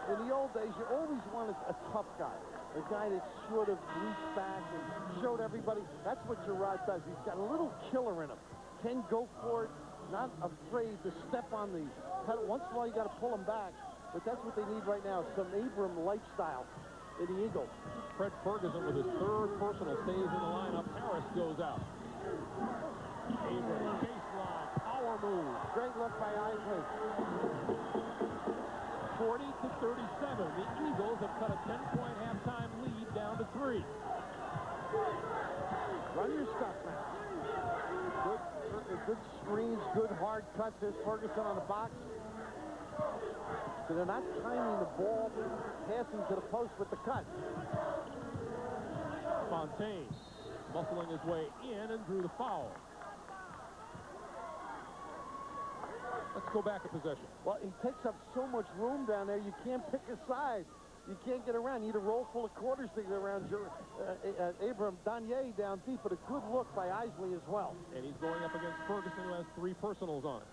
In the old days, you always wanted a tough guy. A guy that should have reached back and showed everybody. That's what Gerard does. He's got a little killer in him. Can go for it, not afraid to step on the pedal. Once in a while, you got to pull him back. But that's what they need right now, some Abram lifestyle in the Eagles. Fred Ferguson with his third personal stays in the lineup. Harris goes out. Abram, baseline, power move. Great look by Eisley. 40-37. The Eagles have cut a 10-point halftime lead down to 3. Run your stuff, man. Good screens, good hard cuts. There's Ferguson on the box. So they're not timing the ball, passing to the post with the cut. Fontaine muscling his way in and drew the foul. Let's go back a possession. Well, he takes up so much room down there, you can't pick a side. You can't get around. You need a roll full of quarters to get around Abram. Danye down deep, but a good look by Eisley as well. And he's going up against Ferguson, who has 3 personals on it.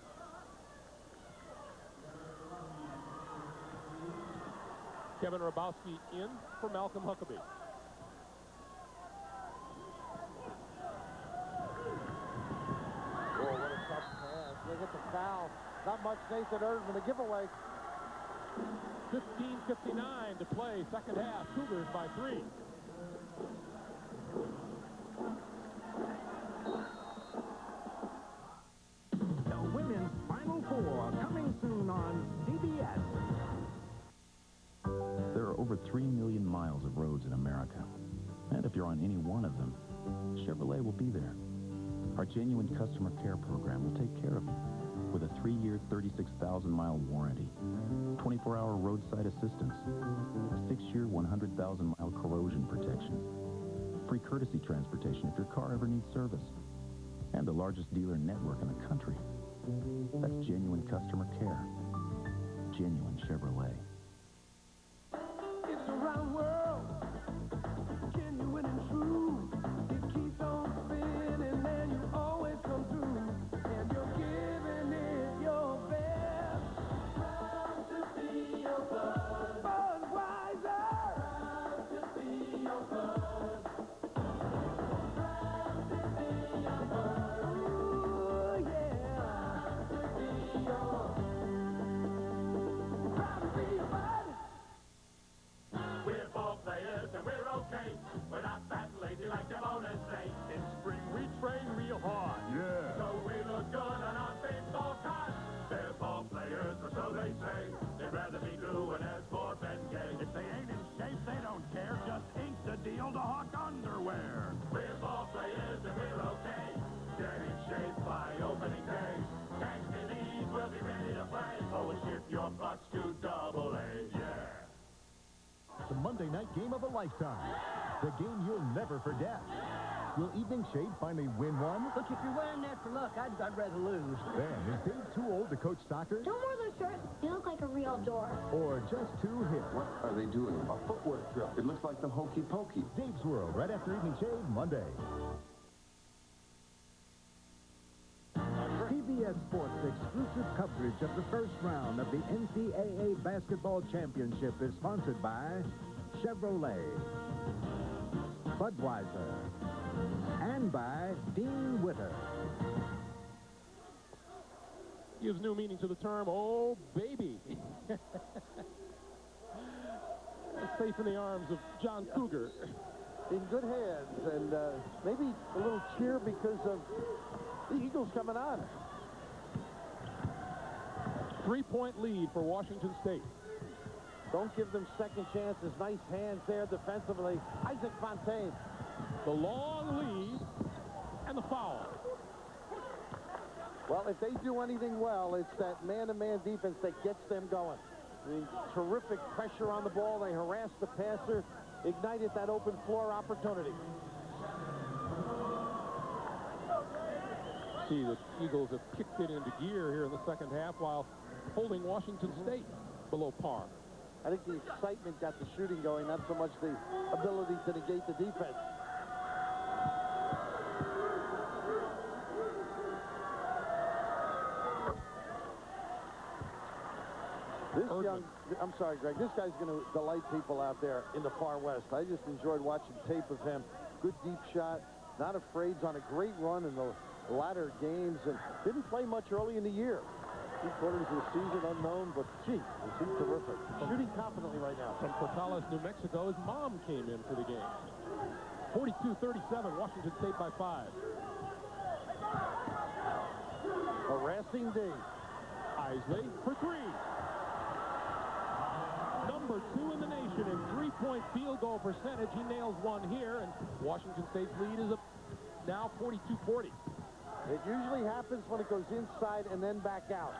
Kevin Rabowski in for Malcolm Huckabee. Oh, what a tough pass. Look at the foul. Not much Nathan Erdman, a giveaway. 15:59 to play, second half. Cougars by 3. The Women's Final Four, coming soon on CBS. There are over 3 million miles of roads in America. And if you're on any one of them, Chevrolet will be there. Our genuine customer care program will take care of you with a 3-year, 36,000-mile warranty, 24-hour roadside assistance, a 6-year, 100,000-mile corrosion protection, free courtesy transportation if your car ever needs service, and the largest dealer network in the country. That's genuine customer care. Genuine Chevrolet. It's a round world, genuine and true. It keeps on spinning and you always come through. And you're giving it your best. Proud to be your bud. Budweiser. Proud to be your bud. Proud to be your bud. Ooh, yeah. Proud to be your Proud to be your bud. We're ball players and we're okay. We're not fat and lazy like the bonus say. In spring we train real hard. Yeah. So we look good on our baseball cards. They're ball players, or so they say. They'd rather be doing as sport than gay. If they ain't in shape, they don't care. Just ink the deal to Hawk underwear. We're ball players and we're okay. Get in shape by opening day. Thanks to these, we'll be ready to play. Oh, and shift your butts to AA, yeah. The Monday night game of a lifetime. The game you'll never forget. Will Evening Shade finally win one? Look, if you're wearing that for luck, I'd rather lose. Then, is Dave too old to coach soccer? Don't wear those shirts. You look like a real dork. Or just too hip? What are they doing? A footwork drill. It looks like the Hokey Pokey. Dave's World, right after Evening Shade, Monday. CBS CBS Sports exclusive coverage of the first round of the NCAA Basketball Championship is sponsored by Chevrolet, Budweiser, and by Dean Witter. Gives new meaning to the term, oh, baby. Safe in the arms of John Cougar. In good hands, and maybe a little cheer because of the Eagles coming on. 3-point lead for Washington State. Don't give them second chances. Nice hands there defensively. Isaac Fontaine. The long lead and the foul. Well, if they do anything well, it's that man-to-man defense that gets them going. I mean, terrific pressure on the ball. They harass the passer, ignited that open floor opportunity. See, the Eagles have kicked it into gear here in the second half while holding Washington State below par. I think the excitement got the shooting going, not so much the ability to negate the defense. I'm sorry, Greg, this guy's going to delight people out there in the far west. I just enjoyed watching tape of him. Good deep shot, not afraid, on a great run in the latter games, and didn't play much early in the year. 3 quarters of the season unknown, but gee, is he terrific. Shooting confidently right now. From Portales, New Mexico, his mom came in for the game. 42-37, Washington State by 5. Harassing D. Eisley for 3. Number 2 in the nation in three-point field goal percentage. He nails one here, and Washington State's lead is now 42-40. It usually happens when it goes inside and then back out.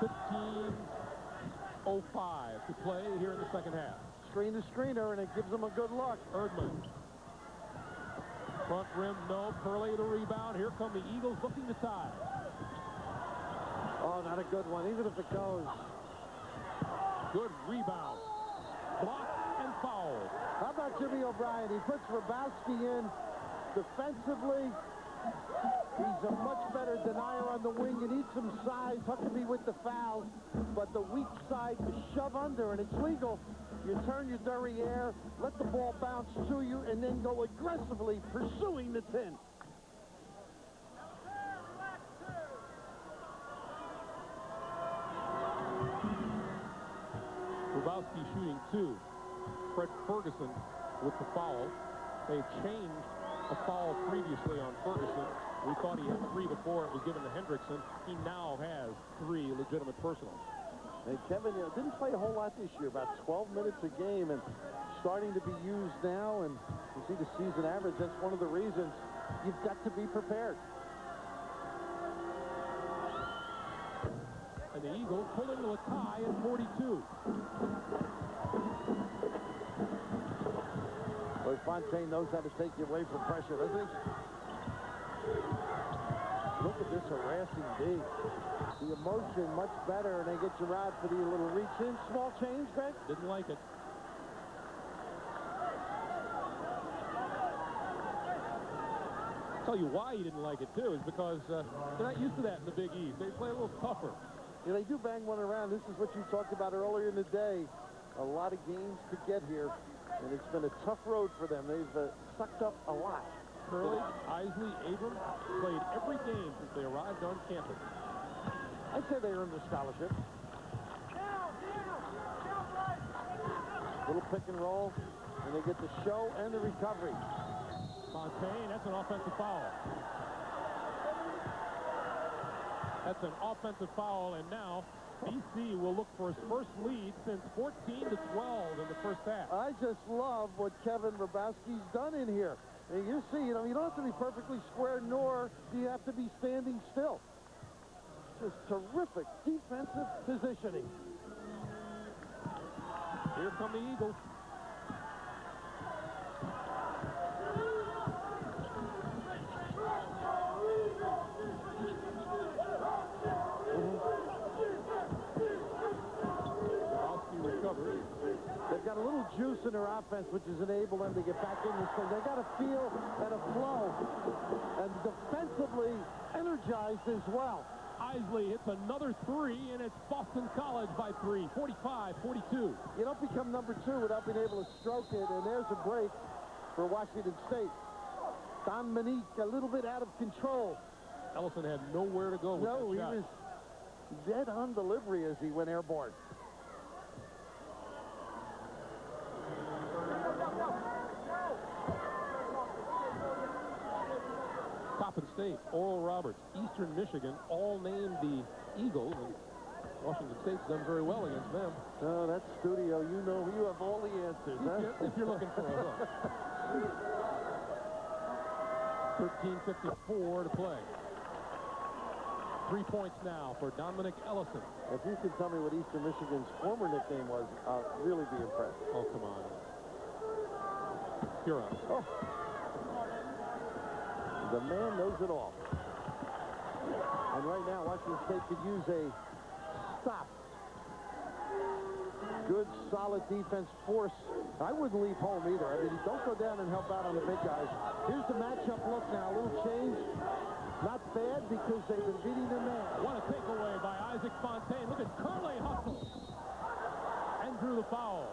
15:05 to play here in the second half. Screen to screener, and it gives them a good look. Erdman. Front rim, no. Curley the rebound. Here come the Eagles looking to tie. Oh, not a good one, even if it goes. Good rebound. Blocked and fouled. How about Jimmy O'Brien? He puts Rabowski in defensively. He's a much better denier on the wing. You need some size. Huckabee with the foul. But the weak side to shove under, and it's legal. You turn your derriere, let the ball bounce to you, and then go aggressively pursuing the 10. Rabowski shooting 2. Fred Ferguson with the foul. They changed a foul previously on Ferguson. We thought he had 3 before it was given to Hendrickson. He now has 3 legitimate personals. And Kevin didn't play a whole lot this year, about 12 minutes a game, and starting to be used now. And you see the season average, that's one of the reasons you've got to be prepared. And the Eagles pull into a tie at 42. Boy, Fontaine knows how to take you away from pressure, doesn't he? Look at this harassing D. The emotion much better, and they get you out for the little reach in. Small change, Greg? Didn't like it. I'll tell you why he didn't like it, too, is because they're not used to that in the Big East. They play a little tougher. Yeah, they do bang one around. This is what you talked about earlier in the day. A lot of games to get here, and it's been a tough road for them. They've sucked up a lot. Curley, Eisley, Abrams played every game since they arrived on campus. I'd say they earned the scholarship. Little pick and roll, and they get the show and the recovery. Fontaine, that's an offensive foul. That's an offensive foul, and now BC will look for his first lead since 14-12 in the first half. I just love what Kevin Rabowski's done in here. And you see, you don't have to be perfectly square, nor do you have to be standing still. Just terrific defensive positioning. Here come the Eagles. They've got a little juice in their offense, which has enabled them to get back in this thing. They got a feel and a flow, and defensively energized as well. Eisley hits another three, and it's Boston College by 3, 45-42. You don't become number 2 without being able to stroke it, and there's a break for Washington State. Dominique a little bit out of control. Ellison had nowhere to go with that shot. No, he was dead on delivery as he went airborne. Coppin State, Oral Roberts, Eastern Michigan, all named the Eagles, and Washington State's done very well against them. Oh, that studio, you know, you have all the answers, huh? If you're looking for a hook. 13:54 to play. 3 points now for Dominic Ellison. If you can tell me what Eastern Michigan's former nickname was, I'll really be impressed. Oh, come on. Huron. Oh. The man knows it all. And right now, Washington State could use a stop. Good, solid defense force. I wouldn't leave home either. I mean, don't go down and help out on the big guys. Here's the matchup look now. A little change. Not bad because they've been beating their man. What a takeaway by Isaac Fontaine. Look at Curley hustle. And drew the foul.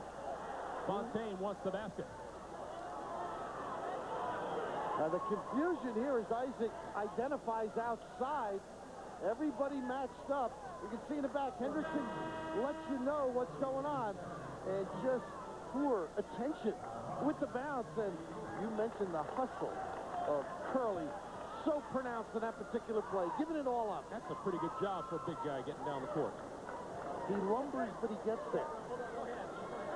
Fontaine wants the basket. Now the confusion here is Isaac identifies outside. Everybody matched up. You can see in the back, Hendrickson lets you know what's going on. And just poor attention with the bounce. And you mentioned the hustle of Curley. So pronounced in that particular play. Giving it all up. That's a pretty good job for a big guy getting down the court. He lumbers, but he gets there.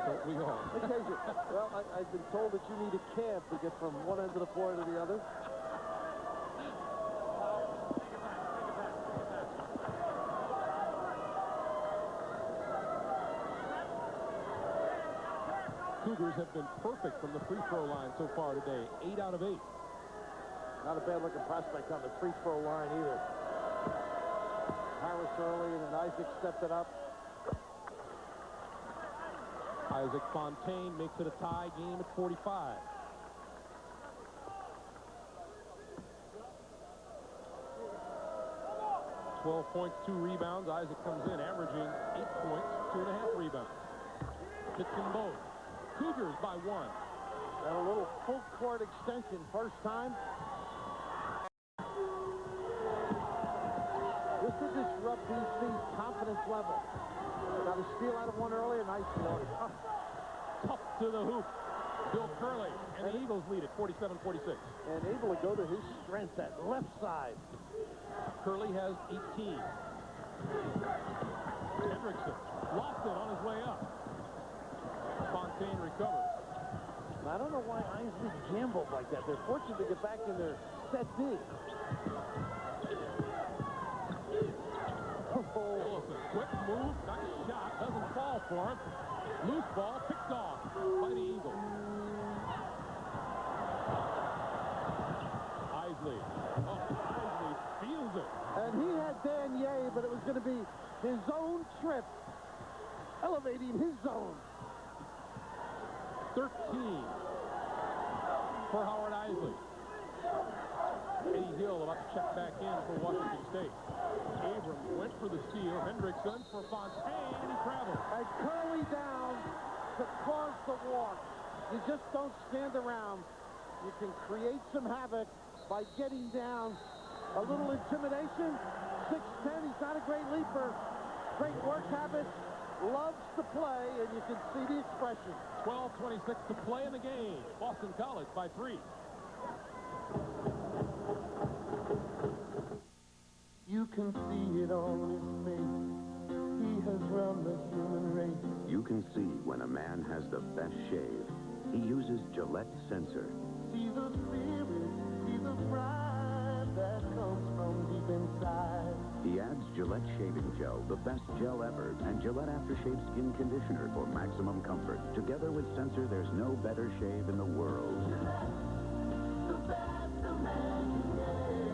Don't we all? Occasion. Well, I've been told that you need a cab to get from one end of the floor to the other. Cougars have been perfect from the free throw line so far today. 8 out of 8. Not a bad looking prospect on the free throw line either. Harris early, and then Isaac stepped it up. Isaac Fontaine makes it a tie game at 45. "12 points, 2 rebounds. Isaac comes in averaging 8 points, 2.5 rebounds. Hits them both. Cougars by 1. And a little full court extension, first time. This will disrupt BC's confidence level. Got a steal out of one earlier. Nice look. Tough to the hoop. Bill Curley, and the Eagles lead at 47-46. And able to go to his strength at left side. Curley has 18. Hendrickson lost it on his way up. Fontaine recovers. I don't know why Eisley gambled like that. They're fortunate to get back in their set D. Wilson, quick move, nice shot, doesn't fall for him. Loose ball, picked off by the Eagles. Eisley. Oh, Eisley feels it. And he had Dan Ye, but it was going to be his own trip, elevating his zone. 13 for Howard Eisley. Eddie Hill about to check back in for Washington State. Abrams went for the steal. Hendrickson for Fontaine, and he travels. And Curley down to cause the walk. You just don't stand around. You can create some havoc by getting down. A little intimidation. 6'10", he's not a great leaper. Great work habit. Loves to play, and you can see the expression. 12:26 to play in the game. Boston College by 3. You can see it on his face. He has run the human race. You can see when a man has the best shave. He uses Gillette Sensor. See the spirit, see the pride that comes from deep inside. He adds Gillette Shaving Gel, the best gel ever, and Gillette Aftershave Skin Conditioner for maximum comfort. Together with Sensor, there's no better shave in the world. The best a man can get.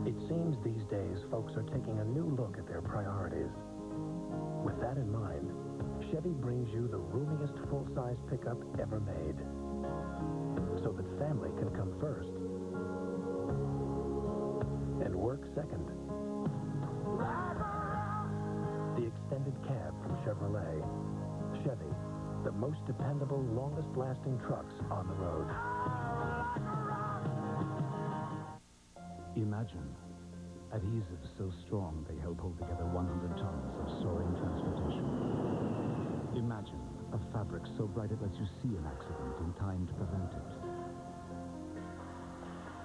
It seems these days folks are taking a new look at their priorities. With that in mind, Chevy brings you the roomiest full-size pickup ever made, so that family can come first and work second. The extended cab from Chevrolet. Chevy, the most dependable, longest-lasting trucks on the road. Imagine adhesives so strong they help hold together 100 tons of soaring transportation. Imagine a fabric so bright it lets you see an accident in time to prevent it.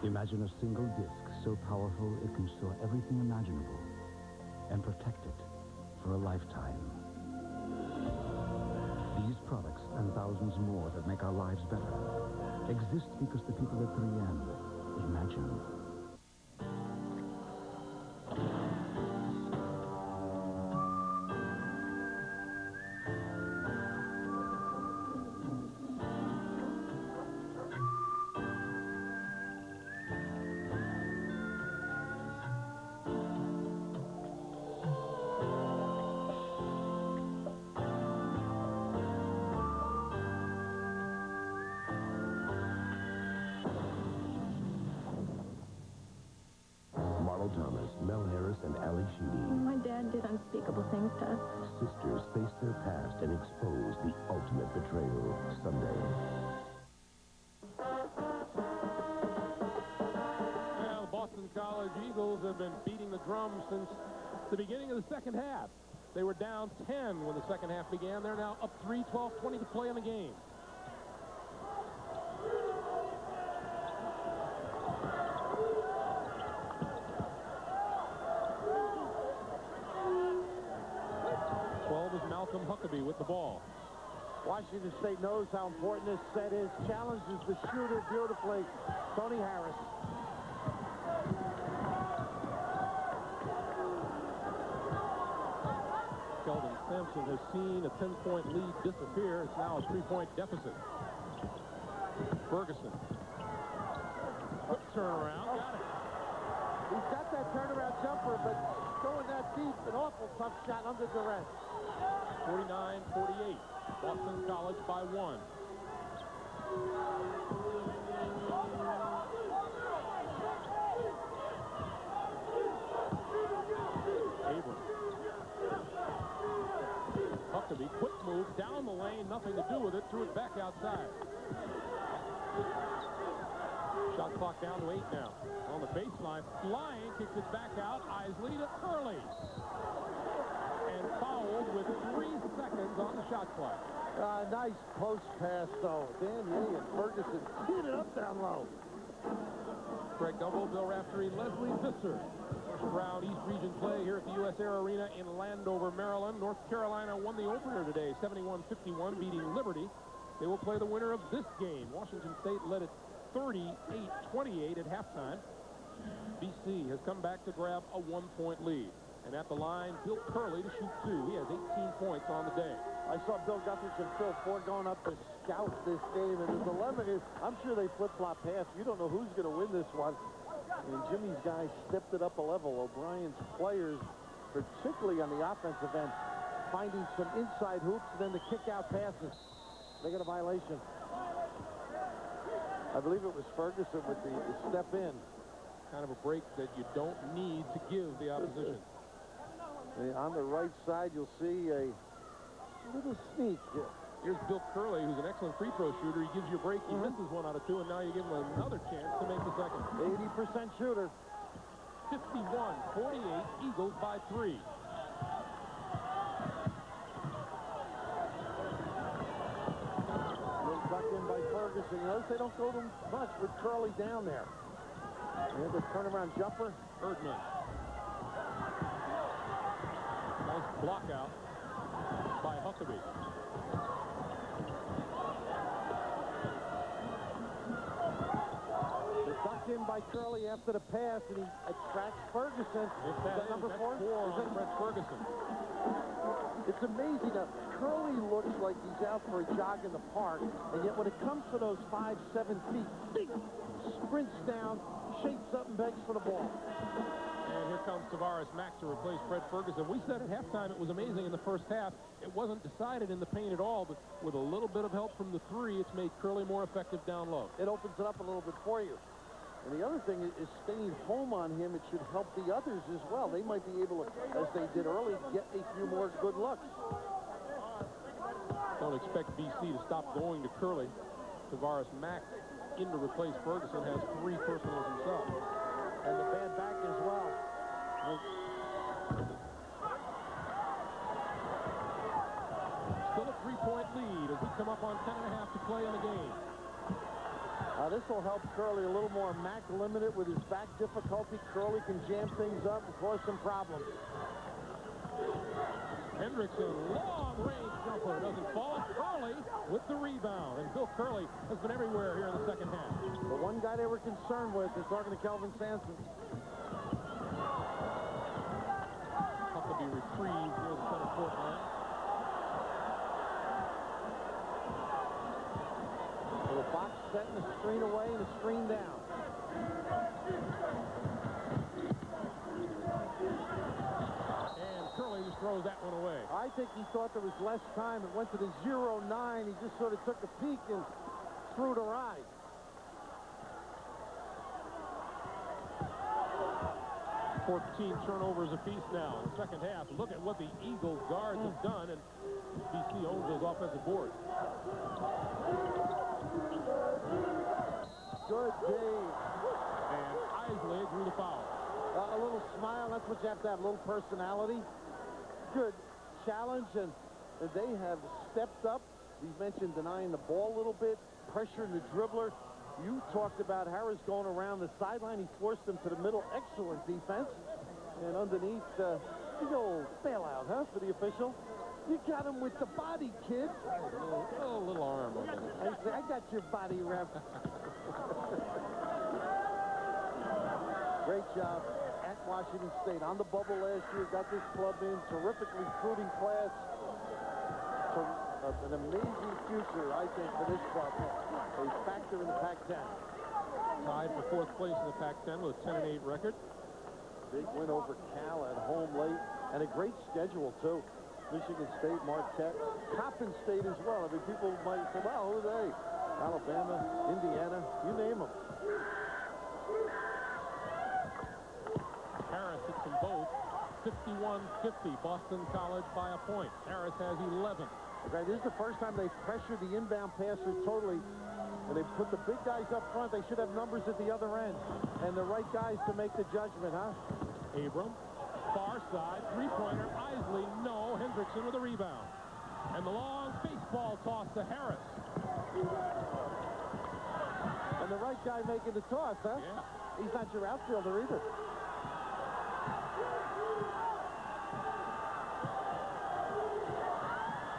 Imagine a single disc so powerful it can store everything imaginable and protect it for a lifetime. These products and thousands more that make our lives better exist because the people at 3M imagine. Thomas, Mel Harris, and Ali Sheedy. My dad did unspeakable things to us. Sisters face their past and expose the ultimate betrayal. Sunday. Well, Boston College Eagles have been beating the drum since the beginning of the second half. They were down 10 when the second half began. They're now up 3, 12-20 to play in the game. Malcolm Huckabee with the ball. Washington State knows how important this set is. Challenges the shooter beautifully. Tony Harris. Sheldon Sampson has seen a 10-point lead disappear. It's now a 3-point deficit. Ferguson. Quick turnaround. Got it. He's got that turnaround jumper, but going that deep, an awful tough shot under duress. 49-48. Boston College by 1. Abrams. Huckabee, quick move, down the lane, nothing to do with it, threw it back outside. Shot clock down to 8 now. On the baseline, flying, kicks it back out. Eisley to Curley. And fouled with 3 seconds on the shot clock. Nice post pass, though. Dan Yee and Ferguson clean it up down low. Greg Gumbel, Bill Raftery, Leslie Visser. First round East Region play here at the USAir Arena in Landover, Maryland. North Carolina won the opener today, 71-51, beating Liberty. They will play the winner of this game. Washington State led it 38-28 at halftime. BC has come back to grab a 1-point lead. And at the line, Bill Curley to shoot 2. He has 18 points on the day. I saw Bill Guthridge and Phil Ford going up to scout this game, and the dilemma is, I'm sure they flip-flop pass. You don't know who's going to win this one. And Jimmy's guys stepped it up a level. O'Brien's players, particularly on the offensive end, finding some inside hoops, and then the kick-out passes. They got a violation. I believe it was Ferguson with the step in. Kind of a break that you don't need to give the opposition. On the right side, you'll see a little sneak. Here's Bill Curley, who's an excellent free throw shooter. He gives you a break. He misses 1 out of 2, and now you give him another chance to make the second. 80% shooter. 51-48, Eagles by 3. Little tuck in by Ferguson. You notice they don't go to much with Curley down there. And the turnaround jumper. Erdman. Nice block out by Huckabee. They're tucked in by Curley after the pass, and he attracts Ferguson. If that is number 4? Is that Brett Ferguson? It's amazing that Curley looks like he's out for a jog in the park, and yet when it comes to those 5-7 feet, he sprints down, shakes up, and begs for the ball. And here comes Tavares Mack to replace Fred Ferguson. We said at halftime it was amazing in the first half. It wasn't decided in the paint at all, but with a little bit of help from the three, it's made Curley more effective down low. It opens it up a little bit for you. And the other thing is staying home on him. It should help the others as well. They might be able to, as they did early, get a few more good looks. Don't expect BC to stop going to Curley. Tavares Mack in to replace Ferguson has 3 personals himself. And the bad back as well. Still a 3-point lead as we come up on 10.5 to play in the game. This will help Curley a little more. Mack limited with his back difficulty. Curley can jam things up and cause some problems. Hendrickson, long-range jumper, doesn't fall. Curley with the rebound. And Bill Curley has been everywhere here in the second half. The one guy they were concerned with is talking to Kelvin Sampson. Puck will be retrieved near the center court line. With a box set and a screen away and a screen down. Curley just throws that one away. I think he thought there was less time. It went to the 0-9. He just sort of took a peek and threw it awry. $14 turnovers apiece now in the second half. Look at what the Eagle guards have done, and BC owns those offensive boards. Good Dave. And Eisley drew the foul. A little smile, that's what you have to have, a little personality. Good challenge, and they have stepped up. We mentioned denying the ball a little bit, pressuring the dribbler. You talked about Harris going around the sideline. He forced them to the middle. Excellent defense. And underneath, big old bailout, huh, for the official. You got him with the body, kid. A little arm. I got your body, ref. Great job at Washington State. On the bubble last year, got this club in. Terrific recruiting class. An amazing future, I think, for this club. A factor in the Pac-10. Tied for 4th place in the Pac-10 with a 10-8 record. Big win over Cal at home late. And a great schedule, too. Michigan State, Marquette, Coppin State as well. I mean, people might say, well, who are they? Alabama, Indiana, you name them. Harris hits them both. 51-50, Boston College by a point. Harris has 11. Okay, this is the first time they've pressured the inbound passer totally. And they put the big guys up front. They should have numbers at the other end. And the right guys to make the judgment, huh? Abram, far side, 3-pointer, Eisley, no. Hendrickson with a rebound. And the long baseball toss to Harris. And the right guy making the toss, huh? Yeah. He's not your outfielder either.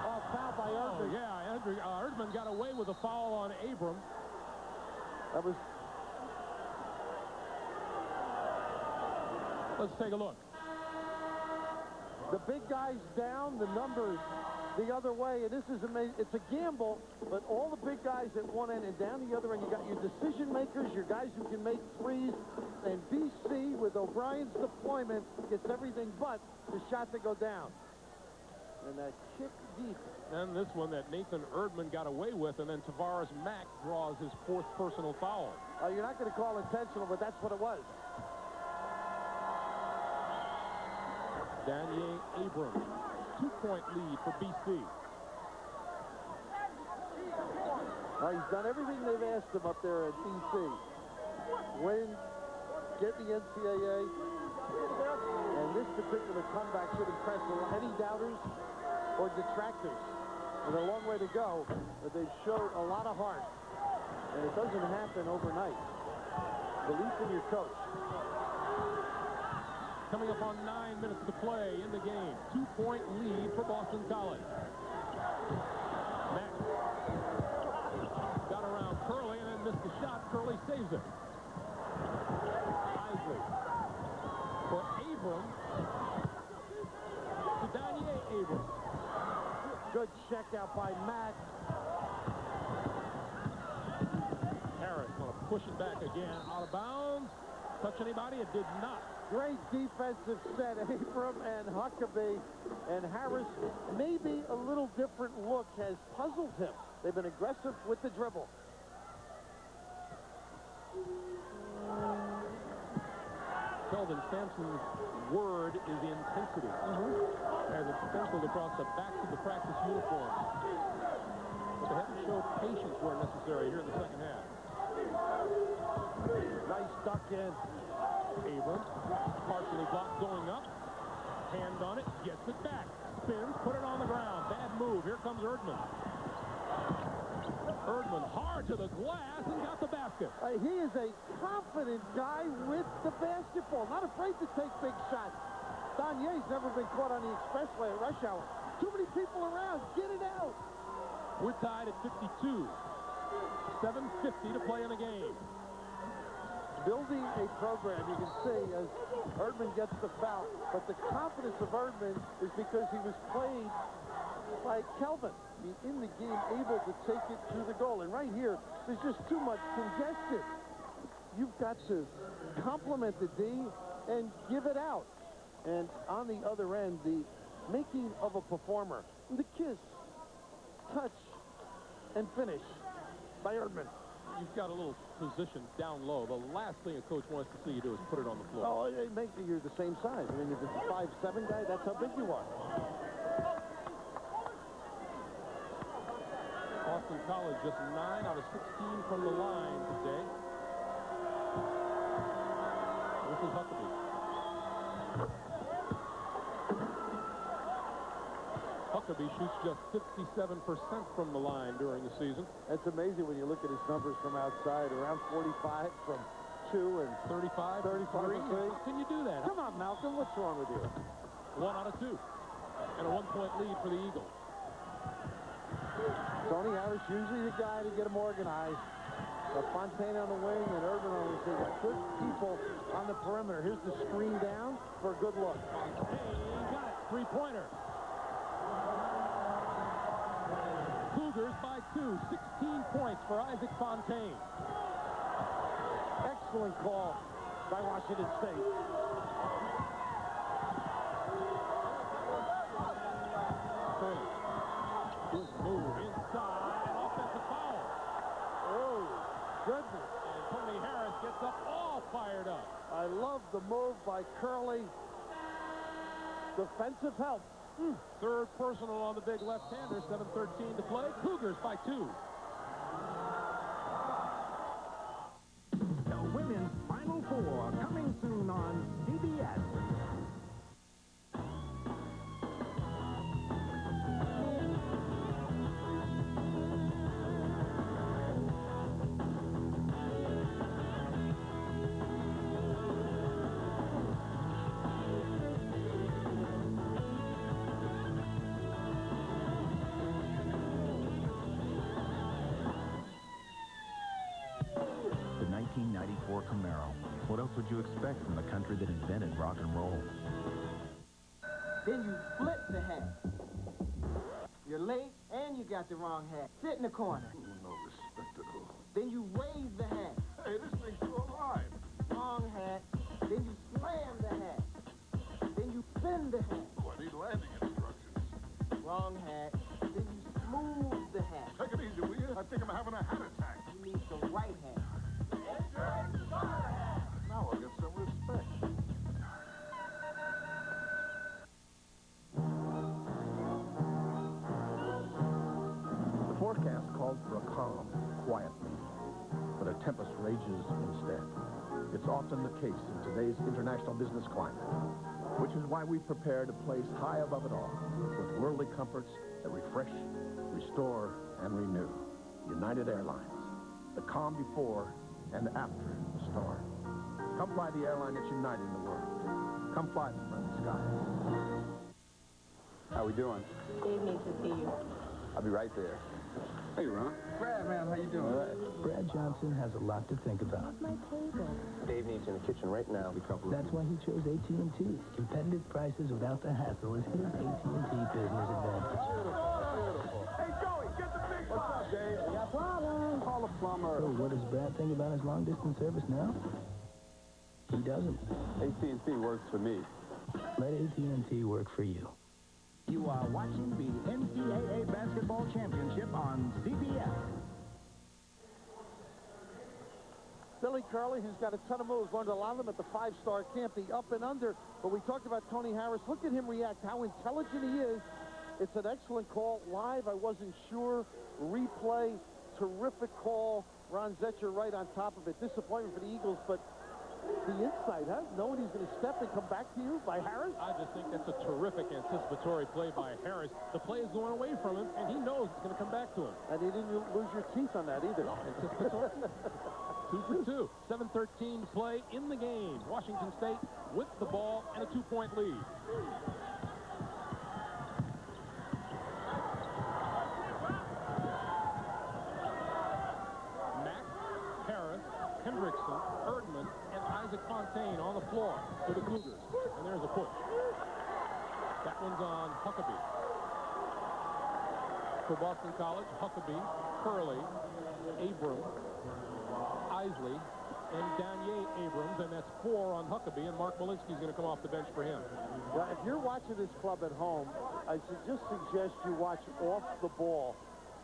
Oh, foul by Erdman. Oh, yeah, Erdman got away with a foul on Abram. That was... Let's take a look. The big guy's down, the numbers the other way, and this is amazing. It's a gamble, but all the big guys at one end and down the other end, you got your decision makers, your guys who can make threes, and BC with O'Brien's deployment gets everything but the shot to go down. And that kick deep. And this one that Nathan Erdman got away with, and then Tavares Mack draws his 4th personal foul. You're not going to call intentional, but that's what it was. Daniel Abrams, 2-point lead for BC. He's done everything they've asked him up there at BC. Win, get the NCAA, and this particular comeback should impress any doubters or detractors. And a long way to go, but they've showed a lot of heart. And it doesn't happen overnight. Belief in your coach. Coming up on 9 minutes to play in the game. 2-point lead for Boston College. Mack got around Curley and then missed the shot. Curley saves it. Isaac for Abram to Daniel Abrams. Good check out by Mack. Harris going to push it back again. Out of bounds. touch anybody? It did not. Great defensive set. Abram and Huckabee and Harris. Maybe a little different look has puzzled him. They've been aggressive with the dribble. Kelvin Sampson's word is intensity. As it's sprinkled across the backs of the practice uniforms. But they haven't showed patience where necessary here in the second half. Nice duck in. Abrams, partially blocked going up. Hand on it, gets it back. Spins, put it on the ground. Bad move. Here comes Erdman. Erdman hard to the glass and got the basket. He is a confident guy with the basketball. Not afraid to take big shots. Donier's never been caught on the expressway at rush hour. Too many people around. Get it out. We're tied at 52. 7:50 to play in the game. Building a program, you can see as Erdman gets the foul, but the confidence of Erdman is because he was played by Kelvin. In the game, able to take it to the goal. And right here, there's just too much congested. You've got to compliment the D and give it out. And on the other end, the making of a performer. The kiss, touch, and finish by Erdman. You've got a little position down low. The last thing a coach wants to see you do is put it on the floor. Oh, it makes you're the same size. I mean, if it's a 5'7" guy, that's how big you are. Boston College just 9 out of 16 from the line today. This is Huckabee. Huckabee shoots just 57% from the line during the season. That's amazing when you look at his numbers from outside. Around 45 from 2 and 35 from 3. How can you do that? Come on, Malcolm. What's wrong with you? 1 out of 2. And a 1-point lead for the Eagles. Tony Harris usually the guy to get them organized. Fontaine on the wing and Erdman on the wing. Got good people on the perimeter. Here's the screen down for a good look. Fontaine got it. Three-pointer. Cougars by 2. 16 points for Isaac Fontaine. Excellent call by Washington State. Curley. Good move inside. Offensive foul. Oh, goodness. And Tony Harris gets up all fired up. I love the move by Curley. Defensive help. Third personal on the big left-hander. 7:13 to play. Cougars by 2. The women's Final Four coming soon on CBS. The 1994 Camaro. What else would you expect from the country that invented rock and roll? Then you flip the hat. You're late and you got the wrong hat. Sit in the corner. No respectable. Then you wave the hat. Hey, this thing's still alive. Wrong hat. Then you slam the hat. Then you bend the hat. Oh, I need landing instructions. Wrong hat. Then you smooth the hat. Take it easy, will you? I think I'm having a hat attack. You need the right hat. Now I'll get some respect. The forecast called for a calm, quiet meeting, but a tempest rages instead. It's often the case in today's international business climate, which is why we prepared a place high above it all, with worldly comforts that refresh, restore, and renew. United Airlines, the calm before and after the storm. Come fly the airline that's uniting the world. Come fly the friendly skies. How we doing? Dave needs to see you. I'll be right there. Hey, Ron. Brad, man, how you doing? All right. Brad Johnson has a lot to think about. My table. Dave needs in the kitchen right now. That's why he chose AT&T. Competitive prices without the hassle is his AT&T business advantage. Hey, Joey, get the big What's up, Dave? We got problems. Call a plumber. So what does Brad think about his long-distance service now? He doesn't. AT&T works for me. Let AT&T work for you. You are watching the NCAA Basketball Championship on CBS. Billy Curley, who's got a ton of moves, learned a lot of them at the five-star camp, the up and under. But we talked about Tony Harris. Look at him react, how intelligent he is. It's an excellent call. Live, I wasn't sure. Replay, terrific call. Ron Zetcher right on top of it. Disappointment for the Eagles, but the insight, huh? Knowing he's going to step and come back to you by Harris? I just think that's a terrific anticipatory play by Harris. The play is going away from him, and he knows it's going to come back to him. And he didn't lose your teeth on that either. No, anticipatory. 2 for 2. 7:13 to play in the game. Washington State with the ball and a 2-point lead. Mack, Harris, Hendrickson, Erdman, and Isaac Fontaine on the floor for the Cougars. And there's a push. That one's on Huckabee. For Boston College, Huckabee, Curley, Abrams, Eisley, and Danier Abrams, and that's 4 on Huckabee, and Mark Malinsky's going to come off the bench for him. Well, if you're watching this club at home, I should just suggest you watch off the ball.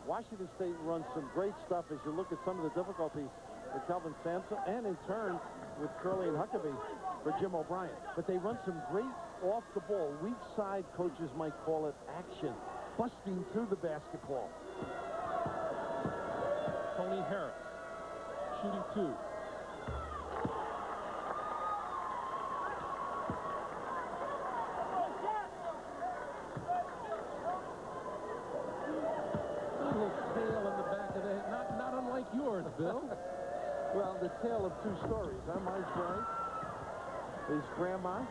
Washington State runs some great stuff as you look at some of the difficulties with Kelvin Sampson, and in turn with Curley and Huckabee for Jim O'Brien. But they run some great off the ball, weak side, coaches might call it action, busting through the basketball. Tony Harris, shooting 2. Little tail in the back of the head, not unlike yours, Bill. Well, the tale of 2 stories. Mine's right. His grandma,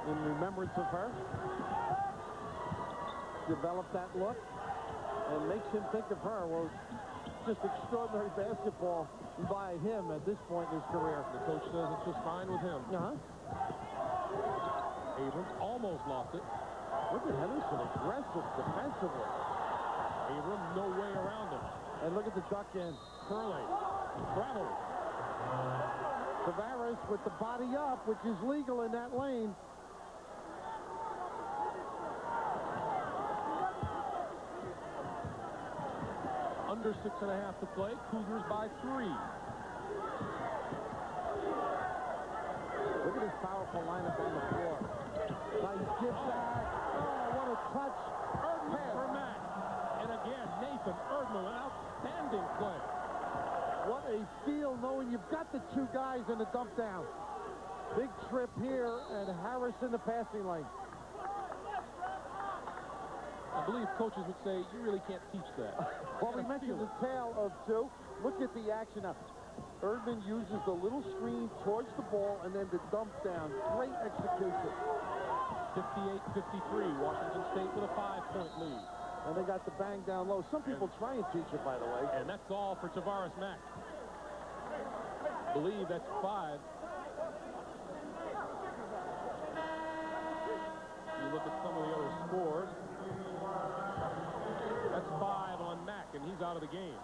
in remembrance of her, developed that look and makes him think of her. Well, just extraordinary basketball by him at this point in his career. The coach says it's just fine with him. Abrams almost lost it. Look at Henderson, aggressive defensively. Abrams, no way around him. And look at the duck in. Curley, travels. Tavares with the body up, which is legal in that lane. Under 6.5 to play. Cougars by 3. Look at his powerful lineup on the floor. Nice give back. Oh, what a touch. Erdman for Mack. And again, Nathan Erdman, an outstanding play. What a feel knowing you've got the 2 guys in the dump down. Big trip here, and Harris in the passing lane. I believe coaches would say, you really can't teach that. Well, we mentioned the tale of 2. Look at the action now. Erdman uses the little screen towards the ball and then the dump down. Great execution. 58-53, Washington State with a 5-point lead. And they got the bang down low. Some people try and teach it, by the way. And that's all for Tavares Mack. Believe that's 5. You look at some of the other scores. That's 5 on Mack, and he's out of the game.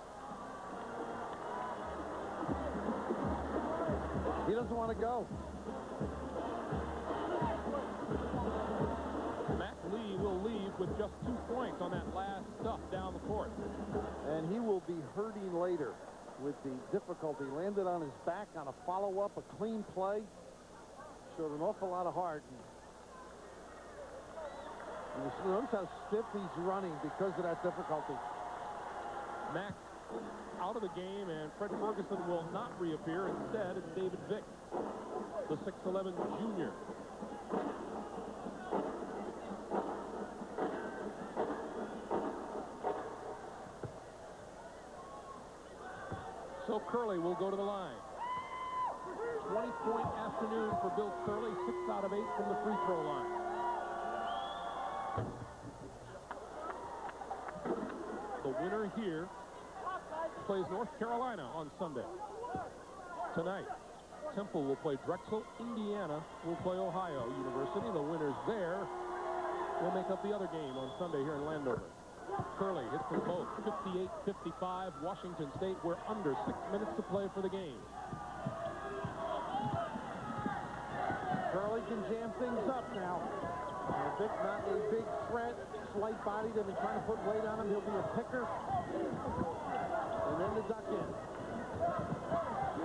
He doesn't want to go. Matt Lee will leave with just 2 points on that last stuff down the court. And he will be hurting later with the difficulty. Landed on his back on a follow-up, a clean play. Showed an awful lot of heart. And you notice how stiff he's running because of that difficulty. Mack out of the game, and Fred Ferguson will not reappear. Instead, it's David Vick, the 6'11 junior. So Curley will go to the line. 20-point afternoon for Bill Curley, 6 out of 8 from the free throw line. The winner here plays North Carolina on Sunday. Tonight, Temple will play Drexel. Indiana will play Ohio University. The winners there will make up the other game on Sunday here in Landover. Curley hits them both. 58-55. Washington State, we're under 6 minutes to play for the game. jam things up now. Vic not a big threat, slight body. They've been trying to put weight on him. He'll be a picker. And then the duck in.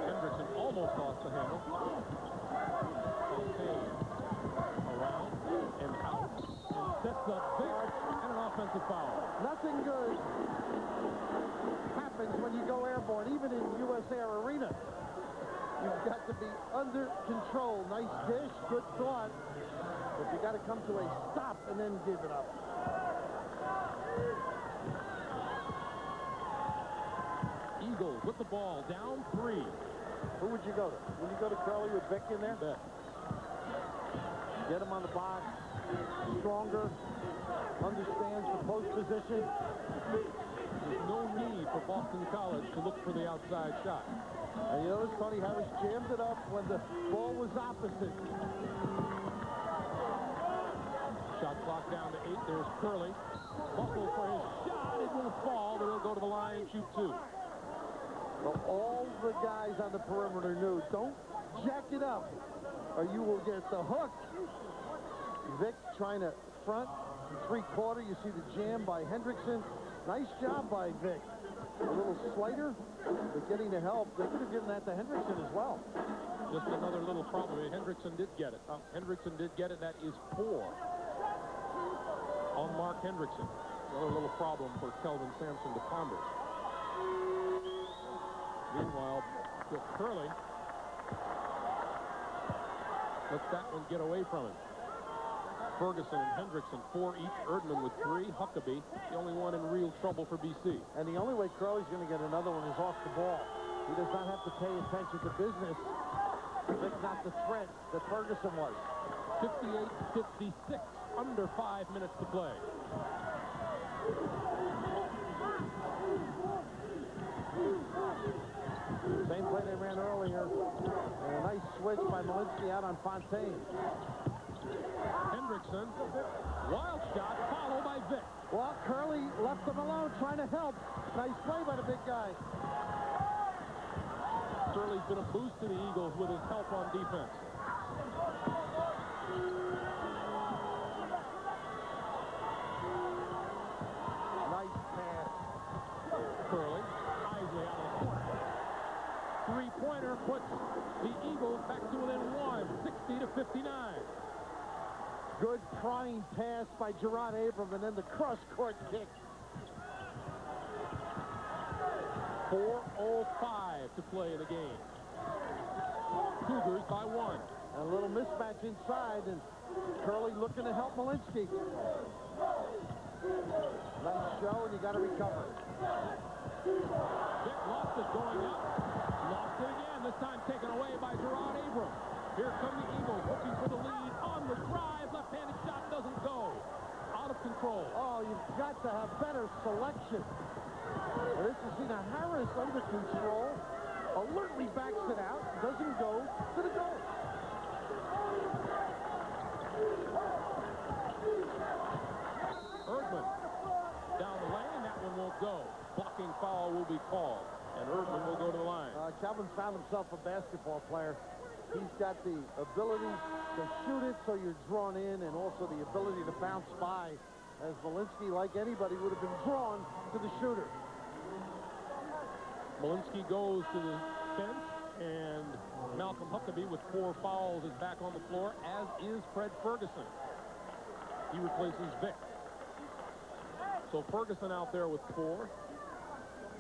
Hendrickson almost lost the handle. Fontaine around and out and sets up Vic and an offensive foul. Nothing good happens when you go airborne, even in USAir Arena. You've got to be under control. Nice dish, good thought. But you got to come to a stop and then give it up. Eagles with the ball, down 3. Who would you go to? Would you go to Curley with Vic in there? Bet. Get him on the box. Stronger. Understands the post position. There's no need for Boston College to look for the outside shot. And you notice Tony Harris jammed it up when the ball was opposite. Shot clock down to 8. There's Curley. Buckle for his shot. It will fall, but he'll go to the line and shoot 2. Well, all the guys on the perimeter knew, don't jack it up or you will get the hook. Vic trying to front three-quarter. You see the jam by Hendrickson. Nice job by Vic. A little slighter, but getting the help. They could have given that to Hendrickson as well. Just another little problem. Hendrickson did get it. Hendrickson did get it. That is 4 on Mark Hendrickson. Another little problem for Kelvin Sampson to ponder. Meanwhile, Curley lets that one get away from him. Ferguson and Hendrickson, 4 each. Erdman with 3. Huckabee, the only one in real trouble for BC. And the only way Curley's going to get another one is off the ball. He does not have to pay attention to business. Vic's not the threat that Ferguson was. 58-56, under 5 minutes to play. Same play they ran earlier. And a nice switch by Malinsky out on Fontaine. Hendrickson, wild shot, followed by Vic. Well, Curley left him alone, trying to help. Nice play by the big guy. Curley's been a boost to the Eagles with his help on defense. Nice pass. Curley, Eisley out of the corner. Three-pointer puts the Eagles back to within 1, 60-59. Good prying pass by Gerard Abram, and then the cross-court kick. 4:05 to play in the game. Cougars by 1. A little mismatch inside, and Curley looking to help Malinsky. Nice show, and you got to recover. Vic lost it going up. Lost it again, this time taken away by Gerard Abram. Here come the Eagles looking for the lead on the drive. Left-handed shot doesn't go. Out of control. Oh, you've got to have better selection. Well, this is Zena Harris under control. Alertly backs it out. Doesn't go to the goal. Erdman down the lane. That one won't go. Blocking foul will be called. And Erdman will go to the line. Calvin's found himself a basketball player. He's got the ability to shoot it so you're drawn in, and also the ability to bounce by, as Malinsky, like anybody, would have been drawn to the shooter. Malinsky goes to the bench, and Malcolm Huckabee with 4 fouls is back on the floor, as is Fred Ferguson. He replaces Vic. So Ferguson out there with 4,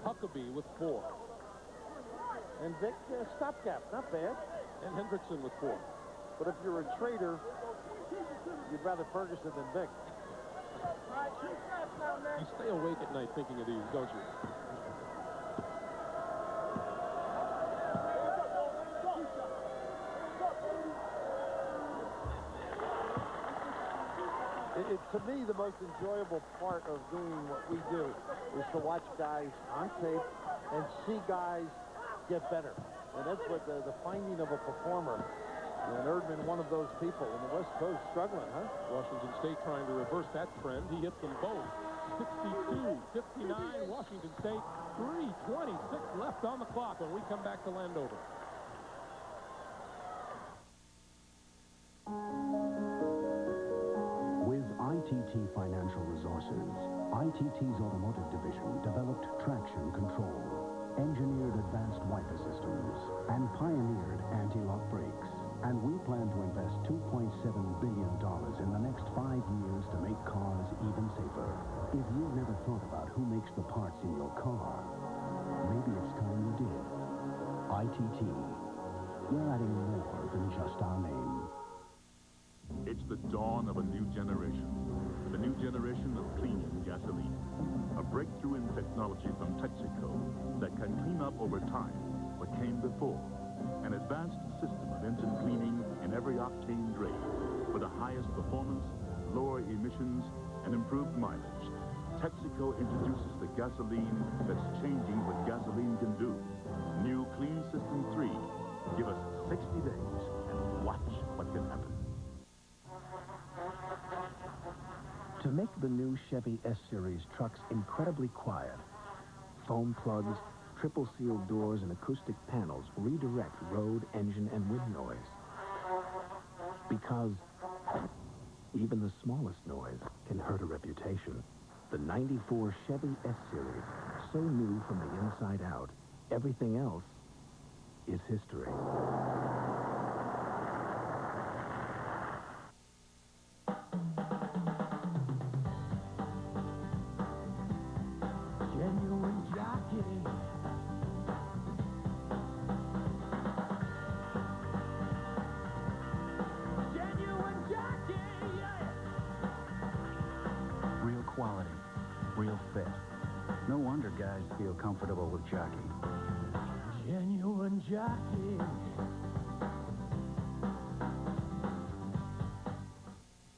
Huckabee with 4. And Vic, stopgap, not bad. And Hendrickson with 4. But if you're a trader, you'd rather Ferguson than Vic. You stay awake at night thinking of these, don't you? To me, the most enjoyable part of doing what we do is to watch guys on tape and see guys get better. And that's what the finding of a performer. And Erdman, one of those people. And the West Coast struggling, huh? Washington State trying to reverse that trend. He hits them both. 62-59, Washington State. 3:26 left on the clock when we come back to Landover. ITT Financial Resources. ITT's automotive division developed traction control, engineered advanced wiper systems, and pioneered anti-lock brakes. And we plan to invest $2.7 billion in the next 5 years to make cars even safer. If you've never thought about who makes the parts in your car, maybe it's time you did. ITT. We're adding more than just our name. It's the dawn of a new generation. The new generation of cleaning gasoline. A breakthrough in technology from Texaco that can clean up over time what came before. An advanced system of engine cleaning in every octane drain for the highest performance, lower emissions, and improved mileage. Texaco introduces the gasoline that's changing what gasoline can do. New Clean System 3. Give us 60 days and watch what can happen. To make the new Chevy S-Series trucks incredibly quiet, foam plugs, triple-sealed doors, and acoustic panels redirect road, engine, and wind noise. Because even the smallest noise can hurt a reputation. The 94 Chevy S-Series, so new from the inside out, everything else is history. Genuine jockey. Genuine jockey, yeah. Real quality, real fit. No wonder guys feel comfortable with jockey. Genuine jockey.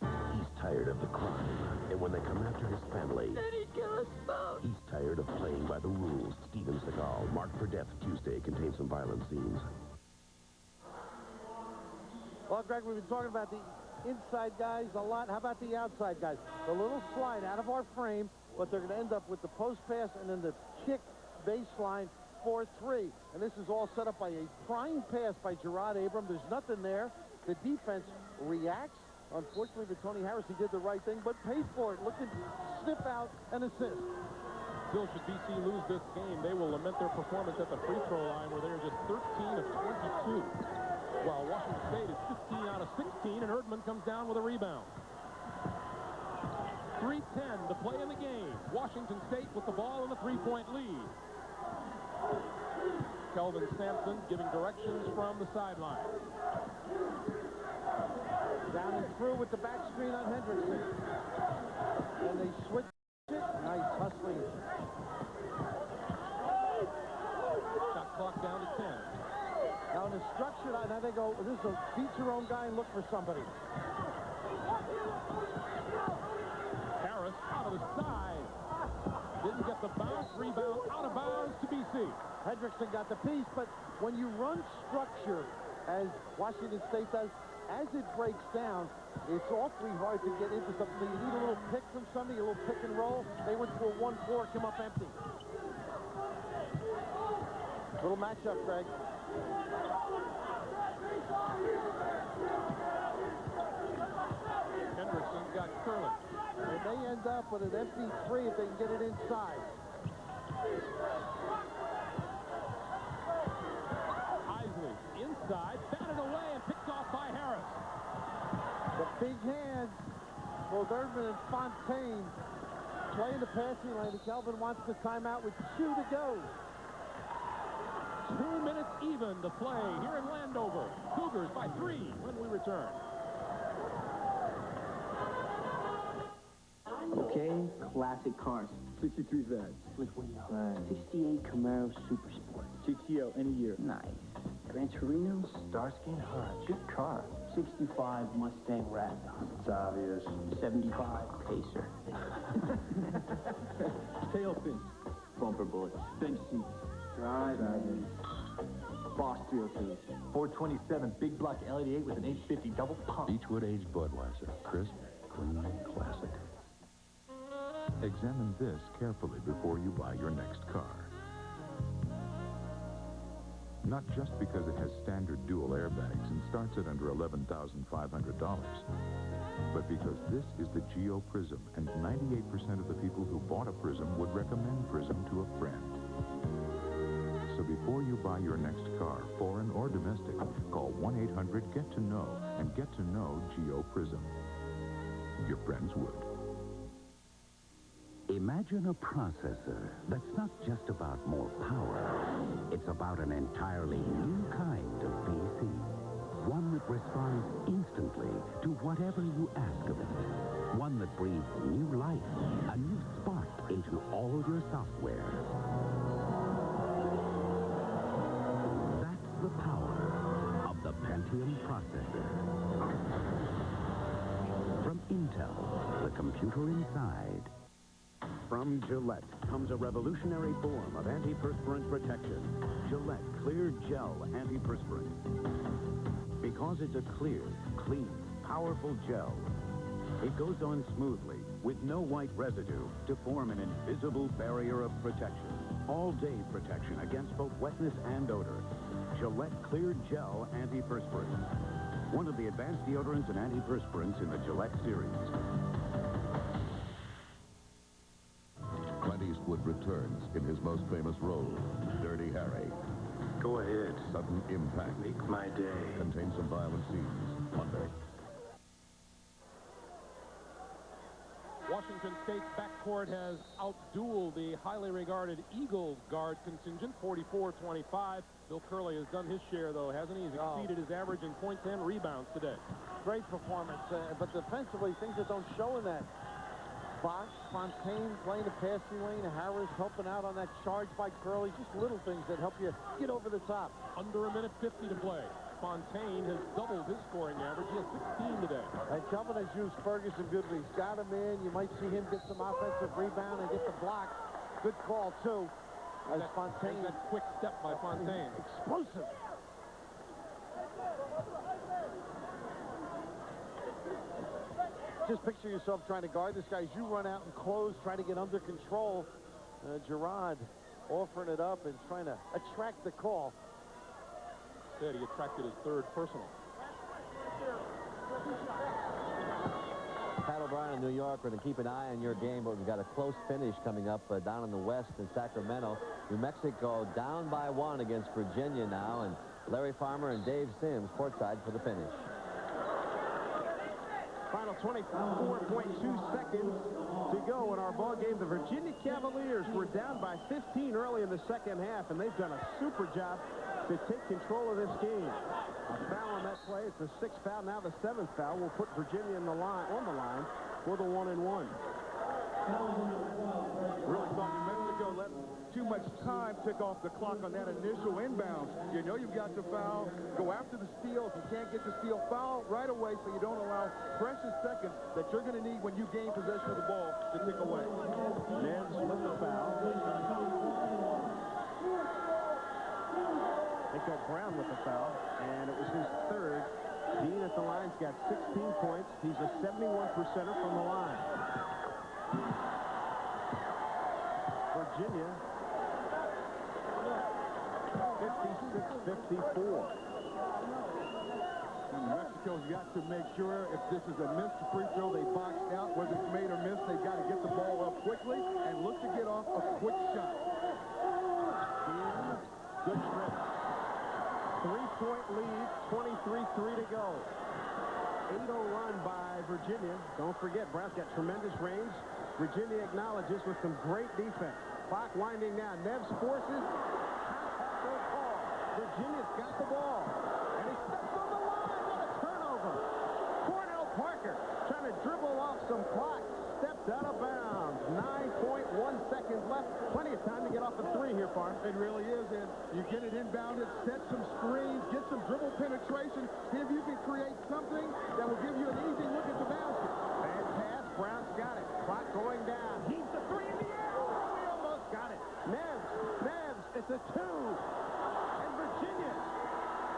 He's tired of the crime, and when they come after his family, Daddy, kill us both. he's tired of playing by the rules. Steven Seagal, Marked for Death Tuesday, contains some violent scenes. Well, Greg, we've been talking about the inside guys a lot. How about the outside guys? The little slide out of our frame, but they're going to end up with the post pass and then the kick baseline 4-3. And this is all set up by a prime pass by Gerard Abram. There's nothing there. The defense reacts. Unfortunately for Tony Harris, he did the right thing, but paid for it. Look at snip out and assist. Still, should BC lose this game, they will lament their performance at the free throw line where they're just 13 of 22. While Washington State is 15 out of 16, and Erdman comes down with a rebound. 3:10 to play in the game. Washington State with the ball in the three-point lead. Kelvin Sampson giving directions from the sideline. Down and through with the back screen on Hendrickson. And they switch it. Nice hustling. Shot clock down to 10. Now in the structure, now they go, this is a beat your own guy and look for somebody. Harris out of the side. Didn't get the bounce. Rebound out of bounds to BC. Hendrickson got the piece, but when you run structure, as Washington State does, as it breaks down, it's awfully hard to get into something. You need a little pick from somebody, a little pick and roll. They went to a 1-4, came up empty. Little matchup, Greg. Hendrickson's got Curley. And they end up with an empty three if they can get it inside. Eisley inside, batted away and picked off by Harris. The big hands, both Erdman and Fontaine playing the passing lane. Kelvin wants the timeout with 2 to go. 2 minutes even to play here in Landover. Cougars by 3 when we return. Okay, classic cars. 63 Veg. Split window. 68 Camaro Super Sport. GTO any year. Nice. Gran Torino. Starsky and Hutch. Good car. 65 Mustang Raptor. It's obvious. 75 Pacer. Tail fins. Bumper bullets. Bench seats. Driving. Boss 302s. 427 big block LED8 with an 850 double pump. Beechwood aged Budweiser. Crisp, clean, classic. Examine this carefully before you buy your next car. Not just because it has standard dual airbags and starts sit under $11,500. But because this is the Geo Prism, and 98% of the people who bought a Prism would recommend Prism to a friend. So before you buy your next car, foreign or domestic, call 1-800-GET-TO-KNOW and get to know Geo Prism. Your friends would. Imagine a processor that's not just about more power. It's about an entirely new kind of PC. One that responds instantly to whatever you ask of it. One that breathes new life, a new spark into all your software. That's the power of the Pentium processor. From Intel, the computer inside. From Gillette comes a revolutionary form of antiperspirant protection. Gillette Clear Gel Antiperspirant. Because it's a clear, clean, powerful gel, it goes on smoothly with no white residue to form an invisible barrier of protection. All-day protection against both wetness and odor. Gillette Clear Gel Antiperspirant. One of the advanced deodorants and antiperspirants in the Gillette series. Clint Eastwood returns in his most famous role, Dirty Harry. Go ahead. Sudden Impact. Make my day. Contains some violent scenes. Monday. Washington State's backcourt has outdueled the highly regarded Eagles guard contingent, 44-25. Bill Curley has done his share, though, hasn't he? He's exceeded his average in points and rebounds today. Great performance, but defensively, things that don't show in that. Fontaine playing the passing lane, Harris helping out on that charge by Curley. Just little things that help you get over the top. Under a minute 50 to play. Fontaine has doubled his scoring average. He has 16 today. And Kelvin has used Ferguson goodly. He's got him in. You might see him get some offensive rebound and get the block. Good call, too. As Fontaine. That quick step by Fontaine. Explosive. Just picture yourself trying to guard this guy as you run out and close, trying to get under control. Gerard offering it up and trying to attract the call. Instead, he attracted his third personal. Pat O'Brien in New York, we're going to keep an eye on your game, but we've got a close finish coming up down in the west in Sacramento. New Mexico down by 1 against Virginia now, and Larry Farmer and Dave Sims courtside for the finish. Final 24.2 seconds to go in our ball game. The Virginia Cavaliers were down by 15 early in the second half, and they've done a super job to take control of this game. A foul on that play. It's the 6th foul, now the 7th foul. Will put Virginia on the line for the 1-and-1. Really thought New Mexico let too much time tick off the clock on that initial inbounds. You know you've got to foul, go after the steal. If you can't get the steal, foul right away so you don't allow precious seconds that you're going to need when you gain possession of the ball to tick away. Neds with the foul. They got Brown with the foul, and it was his third. Dean at the line's got 16 points. He's a 71%er from the line. Virginia, 56-54. Mexico's got to make sure if this is a missed free throw, they boxed out. Whether it's made or missed, they've got to get the ball up quickly and look to get off a quick shot. Good stretch. 3-point lead, 23-3 to go. 8-0 run by Virginia. Don't forget, Brown's got tremendous range. Virginia acknowledges with some great defense. Clock winding down. Neves forces. Call. Virginia's got the ball. And he steps on the line with a turnover. Cornell Parker trying to dribble off some clock. Stepped out of bounds. 9.1 seconds left. Plenty of time to get off the three here, Farm. It really is, and you get it inbounded, set some screens, get some dribble penetration, see if you can create something that will give you an easy look at the basket. Bad pass. Brown's got it. Clock going down. He's the three in the air. Oh, he almost got it. Neves. It's a 2. And Virginia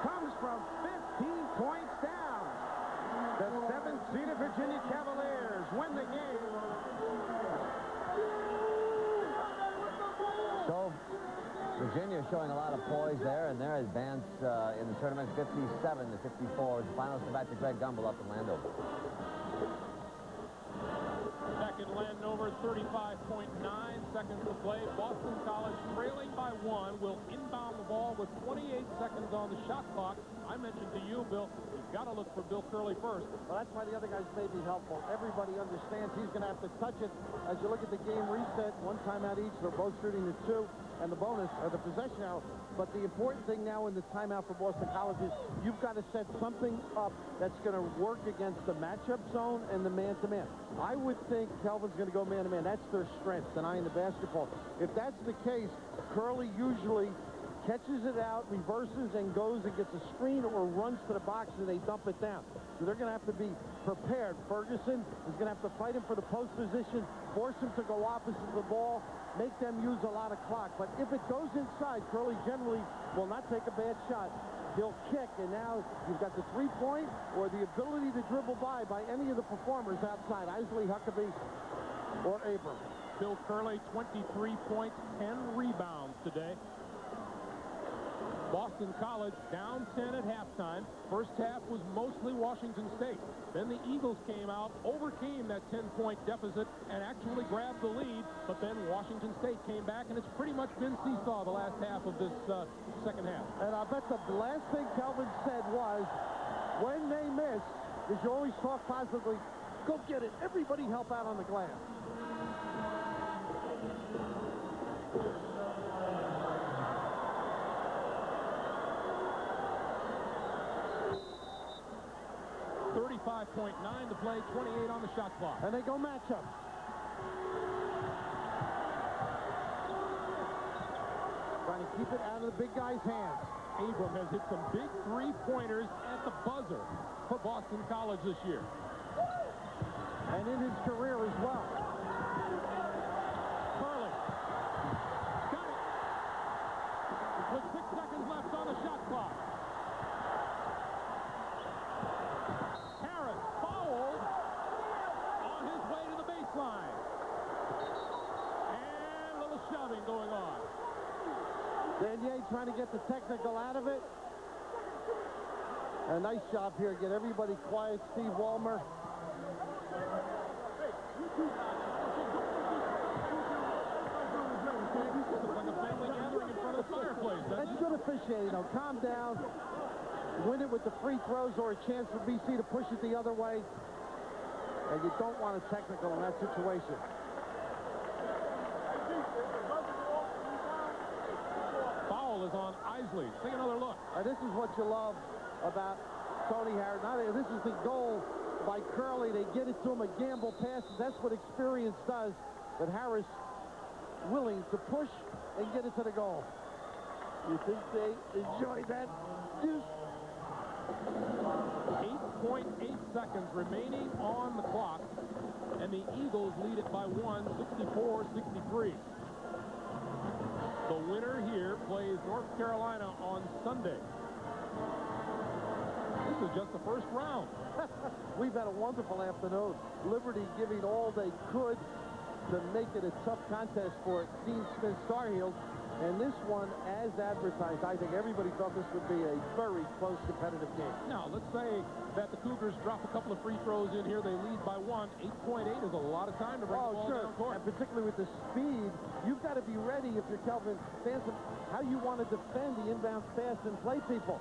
comes from 15 points down. The 7th-seeded Virginia Cavaliers win the game. So, Virginia showing a lot of of poise there, and their advance in the tournament 57-54. The final to back to Greg Gumbel up in Landover. Back in Landover, 35.9 seconds to play. Boston College trailing by 1 will inbound the ball with 28 seconds on the shot clock. I mentioned to you, Bill, you've got to look for Bill Curley first. Well, that's why the other guys may be helpful. Everybody understands he's going to have to touch it. As you look at the game reset, 1 timeout each. They're both shooting the 2, and the bonus, or the possession arrow. But the important thing now in the timeout for Boston College is you've got to set something up that's going to work against the matchup zone and the man-to-man. I would think Kelvin's going to go man-to-man. That's their strength, denying the basketball. If that's the case, Curley usually catches it out, reverses, and goes and gets a screen or runs to the box, and they dump it down. So they're going to have to be prepared. Ferguson is going to have to fight him for the post position, force him to go opposite the ball, make them use a lot of clock. But if it goes inside, Curley generally will not take a bad shot. He'll kick, and now you've got the three-point or the ability to dribble by any of the performers outside, Eisley, Huckabee, or Abrams. Bill Curley, 23 points, 10 rebounds today. Boston College down 10 at halftime. First half was mostly Washington State. Then the Eagles came out, overcame that 10-point deficit, and actually grabbed the lead. But then Washington State came back, and it's pretty much been seesaw the last half of this second half. And I bet the last thing Kelvin said was, when they miss, is you always talk positively, go get it. Everybody help out on the glass. .9 to play, 28 on the shot clock. And they go matchup. Trying to keep it out of the big guy's hands. Abram has hit some big three-pointers at the buzzer for Boston College this year. And in his career as well. Curley. Got it. With 6 seconds left on the shot clock. And a little shoving going on. Danier trying to get the technical out of it. A nice job here. Get everybody quiet. Steve Walmer. Like a family gathering in front of the fireplace. That's good officiating, though. Calm down. Win it with the free throws or a chance for BC to push it the other way. And you don't want a technical in that situation. Foul is on Eisley. Take another look. This is what you love about Tony Harris. This is the goal by Curley. They get it to him, a gamble pass. That's what experience does. But Harris willing to push and get it to the goal. You think they enjoyed that? 8.8 seconds remaining on the clock, and the Eagles lead it by 1, 64-63. The winner here plays North Carolina on Sunday. This is just the first round. We've had a wonderful afternoon. Liberty giving all they could to make it a tough contest for Dean Smith Star Heels. And this one, as advertised, I think everybody thought this would be a very close, competitive game. Now, let's say that the Cougars drop a couple of free throws in here. They lead by 1. 8.8 is a lot of time to bring the ball down court. And particularly with the speed, you've got to be ready if you're Kelvin Stanton, how you want to defend the inbound pass and play people.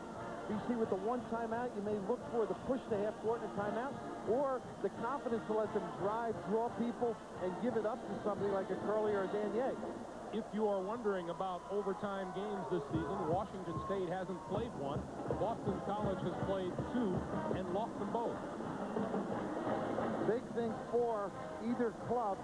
BC with the 1 timeout, you may look for the push to half court and a timeout, or the confidence to let them drive, draw people, and give it up to somebody like a Curley or a Danier. If you are wondering about overtime games this season, Washington State hasn't played one. Boston College has played 2 and lost them both. Big thing for either club,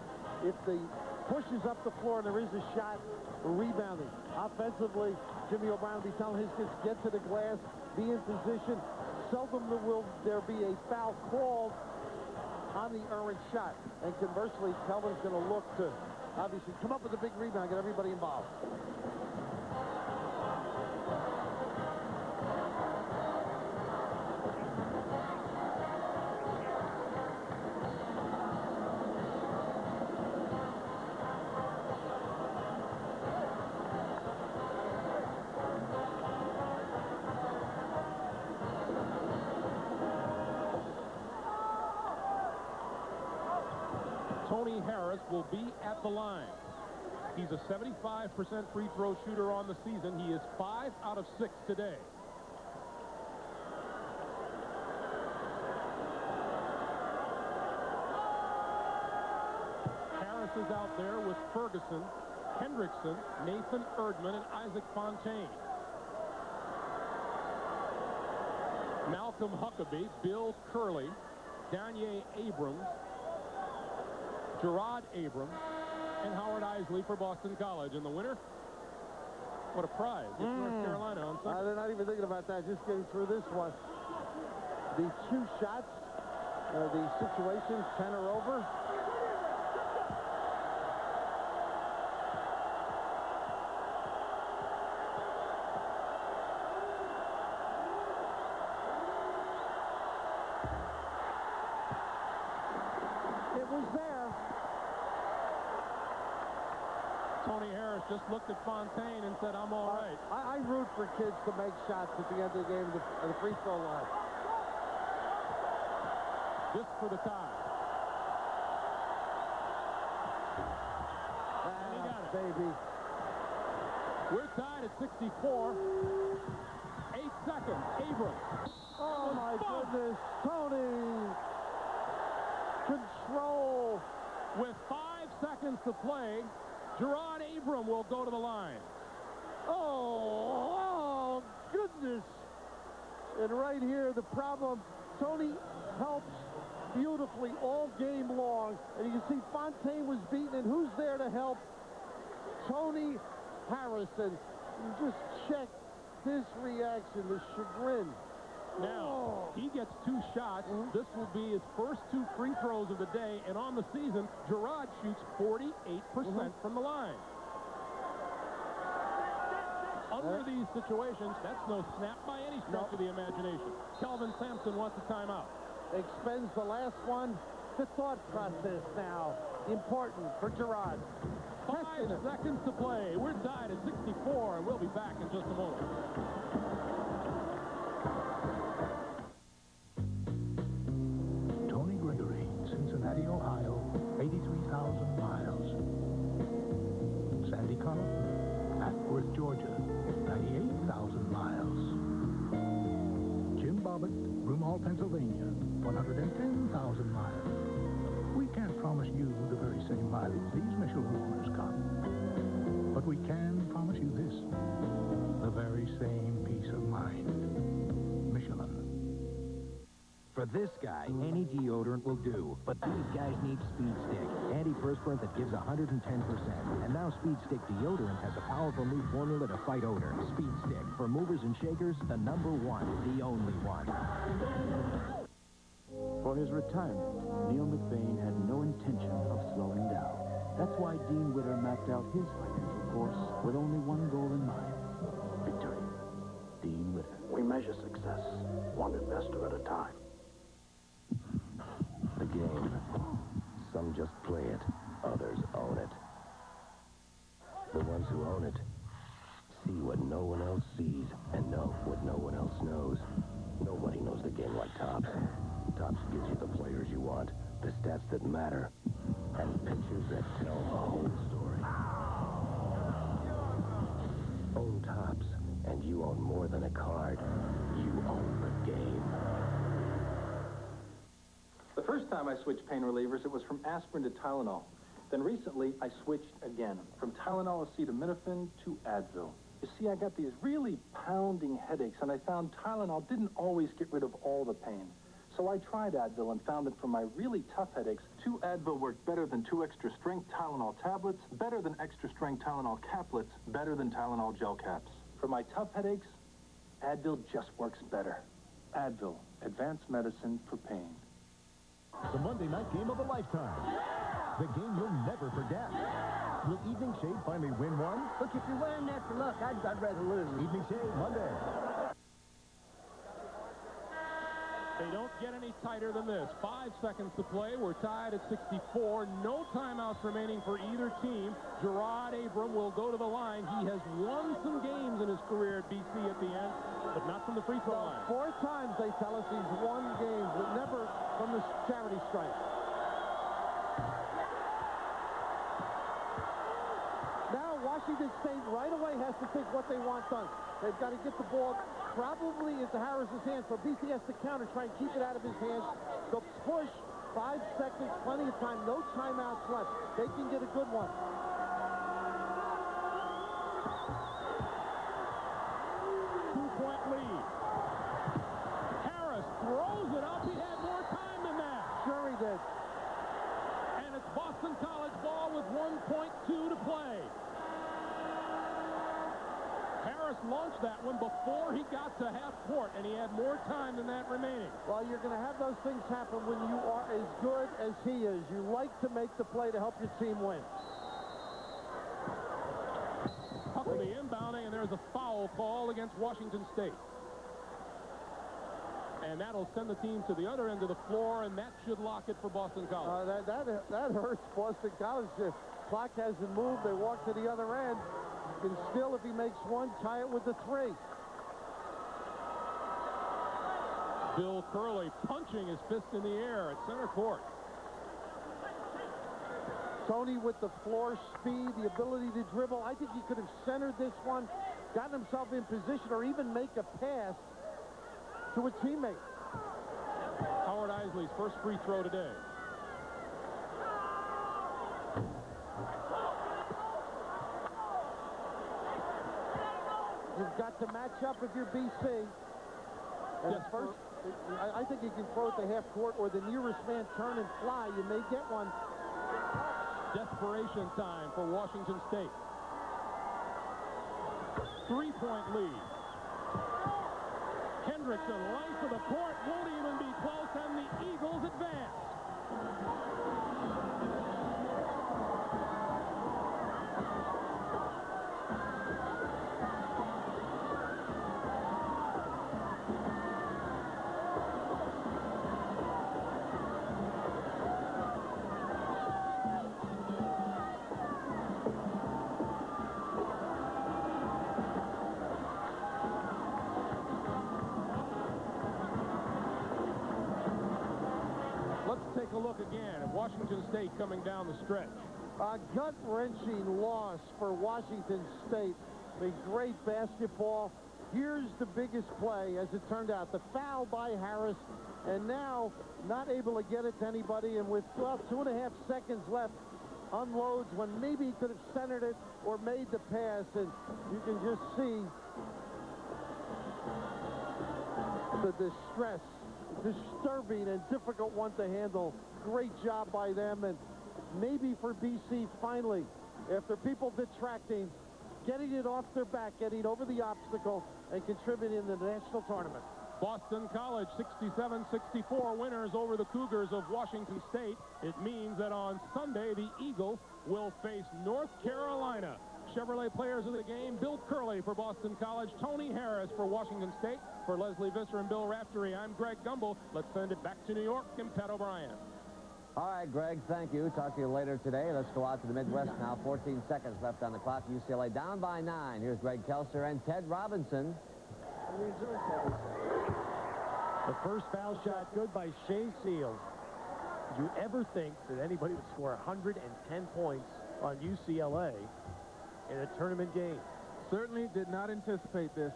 if the push is up the floor and there is a shot, rebounding. Offensively, Jimmy O'Brien will be telling his kids, get to the glass, be in position. Seldom will there be a foul called on the errant shot. And conversely, Kelvin's going to look to obviously come up with a big rebound, get everybody involved. Tony Harris will be at the line. He's a 75% free throw shooter on the season. He is 5 out of 6 today. Harris is out there with Ferguson, Hendrickson, Nathan Erdman, and Isaac Fontaine. Malcolm Huckabee, Bill Curley, Danye Abrams, Gerard Abrams, and Howard Eisley for Boston College. And the winner, what a prize. It's North Carolina on Sunday. They're not even thinking about that, just getting through this one. The 2 shots, the situation, 10 or over. It was there. Tony Harris just looked at Fontaine and said, I'm all right. I root for kids to make shots at the end of the game at the free throw line. This for the tie. And he got it. Baby. We're tied at 64. 8 seconds. Abrams. Oh, my goodness. Tony. Control. With 5 seconds to play, Gerard Abrams will go to the line. Oh, goodness. And right here, the problem, Tony helps beautifully all game long. And you can see Fontaine was beaten, and who's there to help? Tony Harrison. You just check his reaction, the chagrin. Now, he gets 2 shots. This will be his first 2 free throws of the day. And on the season, Gerard shoots 48% from the line. Under these situations, that's no snap by any stretch of the imagination. Kelvin Sampson wants a timeout. Expends the last one. The thought process now. Important for Gerard. 5 seconds to play. We're tied at 64, and we'll be back in just a moment. Tony Gregory, Cincinnati, Ohio, 83,000 miles. Sandy Connell, Acworth, Georgia, 98,000 miles. Jim Bobbitt, Broomall, Pennsylvania, 110,000 miles. We can't promise you the very same mileage these Michelin owners got. But we can promise you this, the very same peace of mind. Michelin. For this guy, any deodorant will do, but these guys need Speed Stick, antiperspirant that gives 110%. And now Speed Stick deodorant has a powerful new formula to fight odor. Speed Stick, for movers and shakers, the #1, the only one. For his retirement, Neil McBain had no intention of slowing down. That's why Dean Witter mapped out his financial course with only one goal in mind: victory. Dean Witter. We measure success, one investor at a time. The game. Some just play it, others own it. The ones who own it see what no one else sees and know what no one else knows. Nobody knows the game like Topps. Topps gives you the players you want, the stats that matter, and pictures that tell the whole story. Own Topps, and you own more than a card. You own the game. The first time I switched pain relievers, it was from aspirin to Tylenol. Then recently, I switched again, from Tylenol acetaminophen to Advil. You see, I got these really pounding headaches, and I found Tylenol didn't always get rid of all the pain. So I tried Advil and found that for my really tough headaches, 2 Advil worked better than 2 extra-strength Tylenol tablets, better than extra-strength Tylenol caplets, better than Tylenol gel caps. For my tough headaches, Advil just works better. Advil, advanced medicine for pain. The Monday night game of a lifetime. The game you'll never forget. Will Evening Shade finally win one? Look, if you're wearing that for luck, I'd rather lose. Evening Shade, Monday. They don't get any tighter than this. 5 seconds to play. We're tied at 64. No timeouts remaining for either team. Gerard Abrams will go to the line. He has won some games in his career at BC at the end, but not from the free throw line. 4 times they tell us he's won games, but never from the charity stripe. Washington State right away has to think what they want done. They've got to get the ball probably into Harris's hands, so BC has to counter, try and keep it out of his hands. The push, 5 seconds, plenty of time, no timeouts left. They can get a good one. Two-point lead. Harris throws it up. He had more time than that. Sure he did. And it's Boston College ball with 1.2 to play. Harris launched that one before he got to half court, and he had more time than that remaining. Well, you're going to have those things happen when you are as good as he is. You like to make the play to help your team win. Huckabee inbounding, and there's a foul call against Washington State. And that'll send the team to the other end of the floor, and that should lock it for Boston College. That hurts Boston College. The clock hasn't moved. They walk to the other end. Can still, if he makes one, tie it with the 3. Bill Curley punching his fist in the air at center court. Tony with the floor speed, the ability to dribble. I think he could have centered this one, gotten himself in position, or even make a pass to a teammate. Howard Eisley's first free throw today. You've got to match up if you're BC. And first, I think you can throw it to half court or the nearest man turn and fly. You may get one. Desperation time for Washington State. 3-point lead. Hendrickson, length of the court, won't even be close, and the Eagles advance. Take a look again at Washington State coming down the stretch. A gut-wrenching loss for Washington State. A great basketball. Here's the biggest play, as it turned out. The foul by Harris, and now not able to get it to anybody, and with 2.5 seconds left, unloads when maybe he could have centered it or made the pass, and you can just see the distress. Disturbing and difficult one to handle. Great job by them, and maybe for BC finally, after people detracting, getting it off their back, getting over the obstacle, and contributing in the national tournament. Boston College 67-64 winners over the Cougars of Washington State. It means that on Sunday, the Eagles will face North Carolina. Chevrolet players of the game: Bill Curley for Boston College, Tony Harris for Washington State. For Leslie Visser and Bill Raftery, I'm Greg Gumbel. Let's send it back to New York and Pat O'Brien. All right, Greg, thank you. Talk to you later today. Let's go out to the Midwest now. 14 seconds left on the clock. UCLA down by 9. Here's Greg Kelser and Ted Robinson. The first foul shot good by Shea Seals. Did you ever think that anybody would score 110 points on UCLA in a tournament game? Certainly did not anticipate this.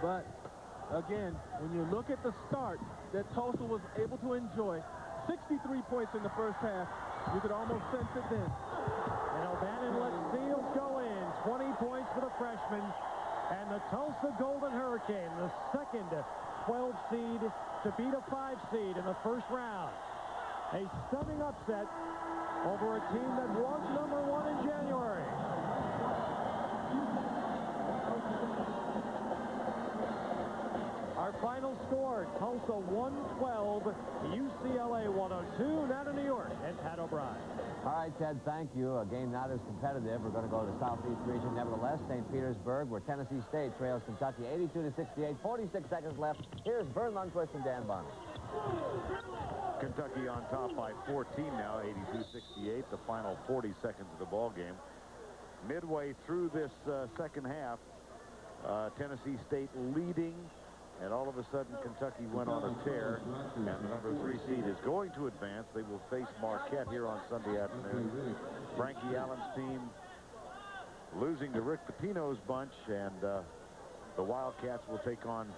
But, again, when you look at the start that Tulsa was able to enjoy, 63 points in the first half, you could almost sense it then. And O'Bannon lets Seals go in. 20 points for the freshman. And the Tulsa Golden Hurricane, the second 12 seed to beat a 5 seed in the first round. A stunning upset over a team that was #1 in January. Our final score, Tulsa 112, UCLA 102. Now to New York and Pat O'Brien. All right, Ted, thank you. A game not as competitive. We're going to go to the Southeast region. Nevertheless, St. Petersburg, where Tennessee State trails Kentucky 82-68. 46 seconds left. Here's Vern Lundquist and Dan Bonner. Kentucky on top by 14 now, 82-68. The final 40 seconds of the ball game. Midway through this second half, Tennessee State leading. And all of a sudden, Kentucky went on a tear, and the number 3 seed is going to advance. They will face Marquette here on Sunday afternoon. Frankie Allen's team losing to Rick Pitino's bunch, and the Wildcats will take on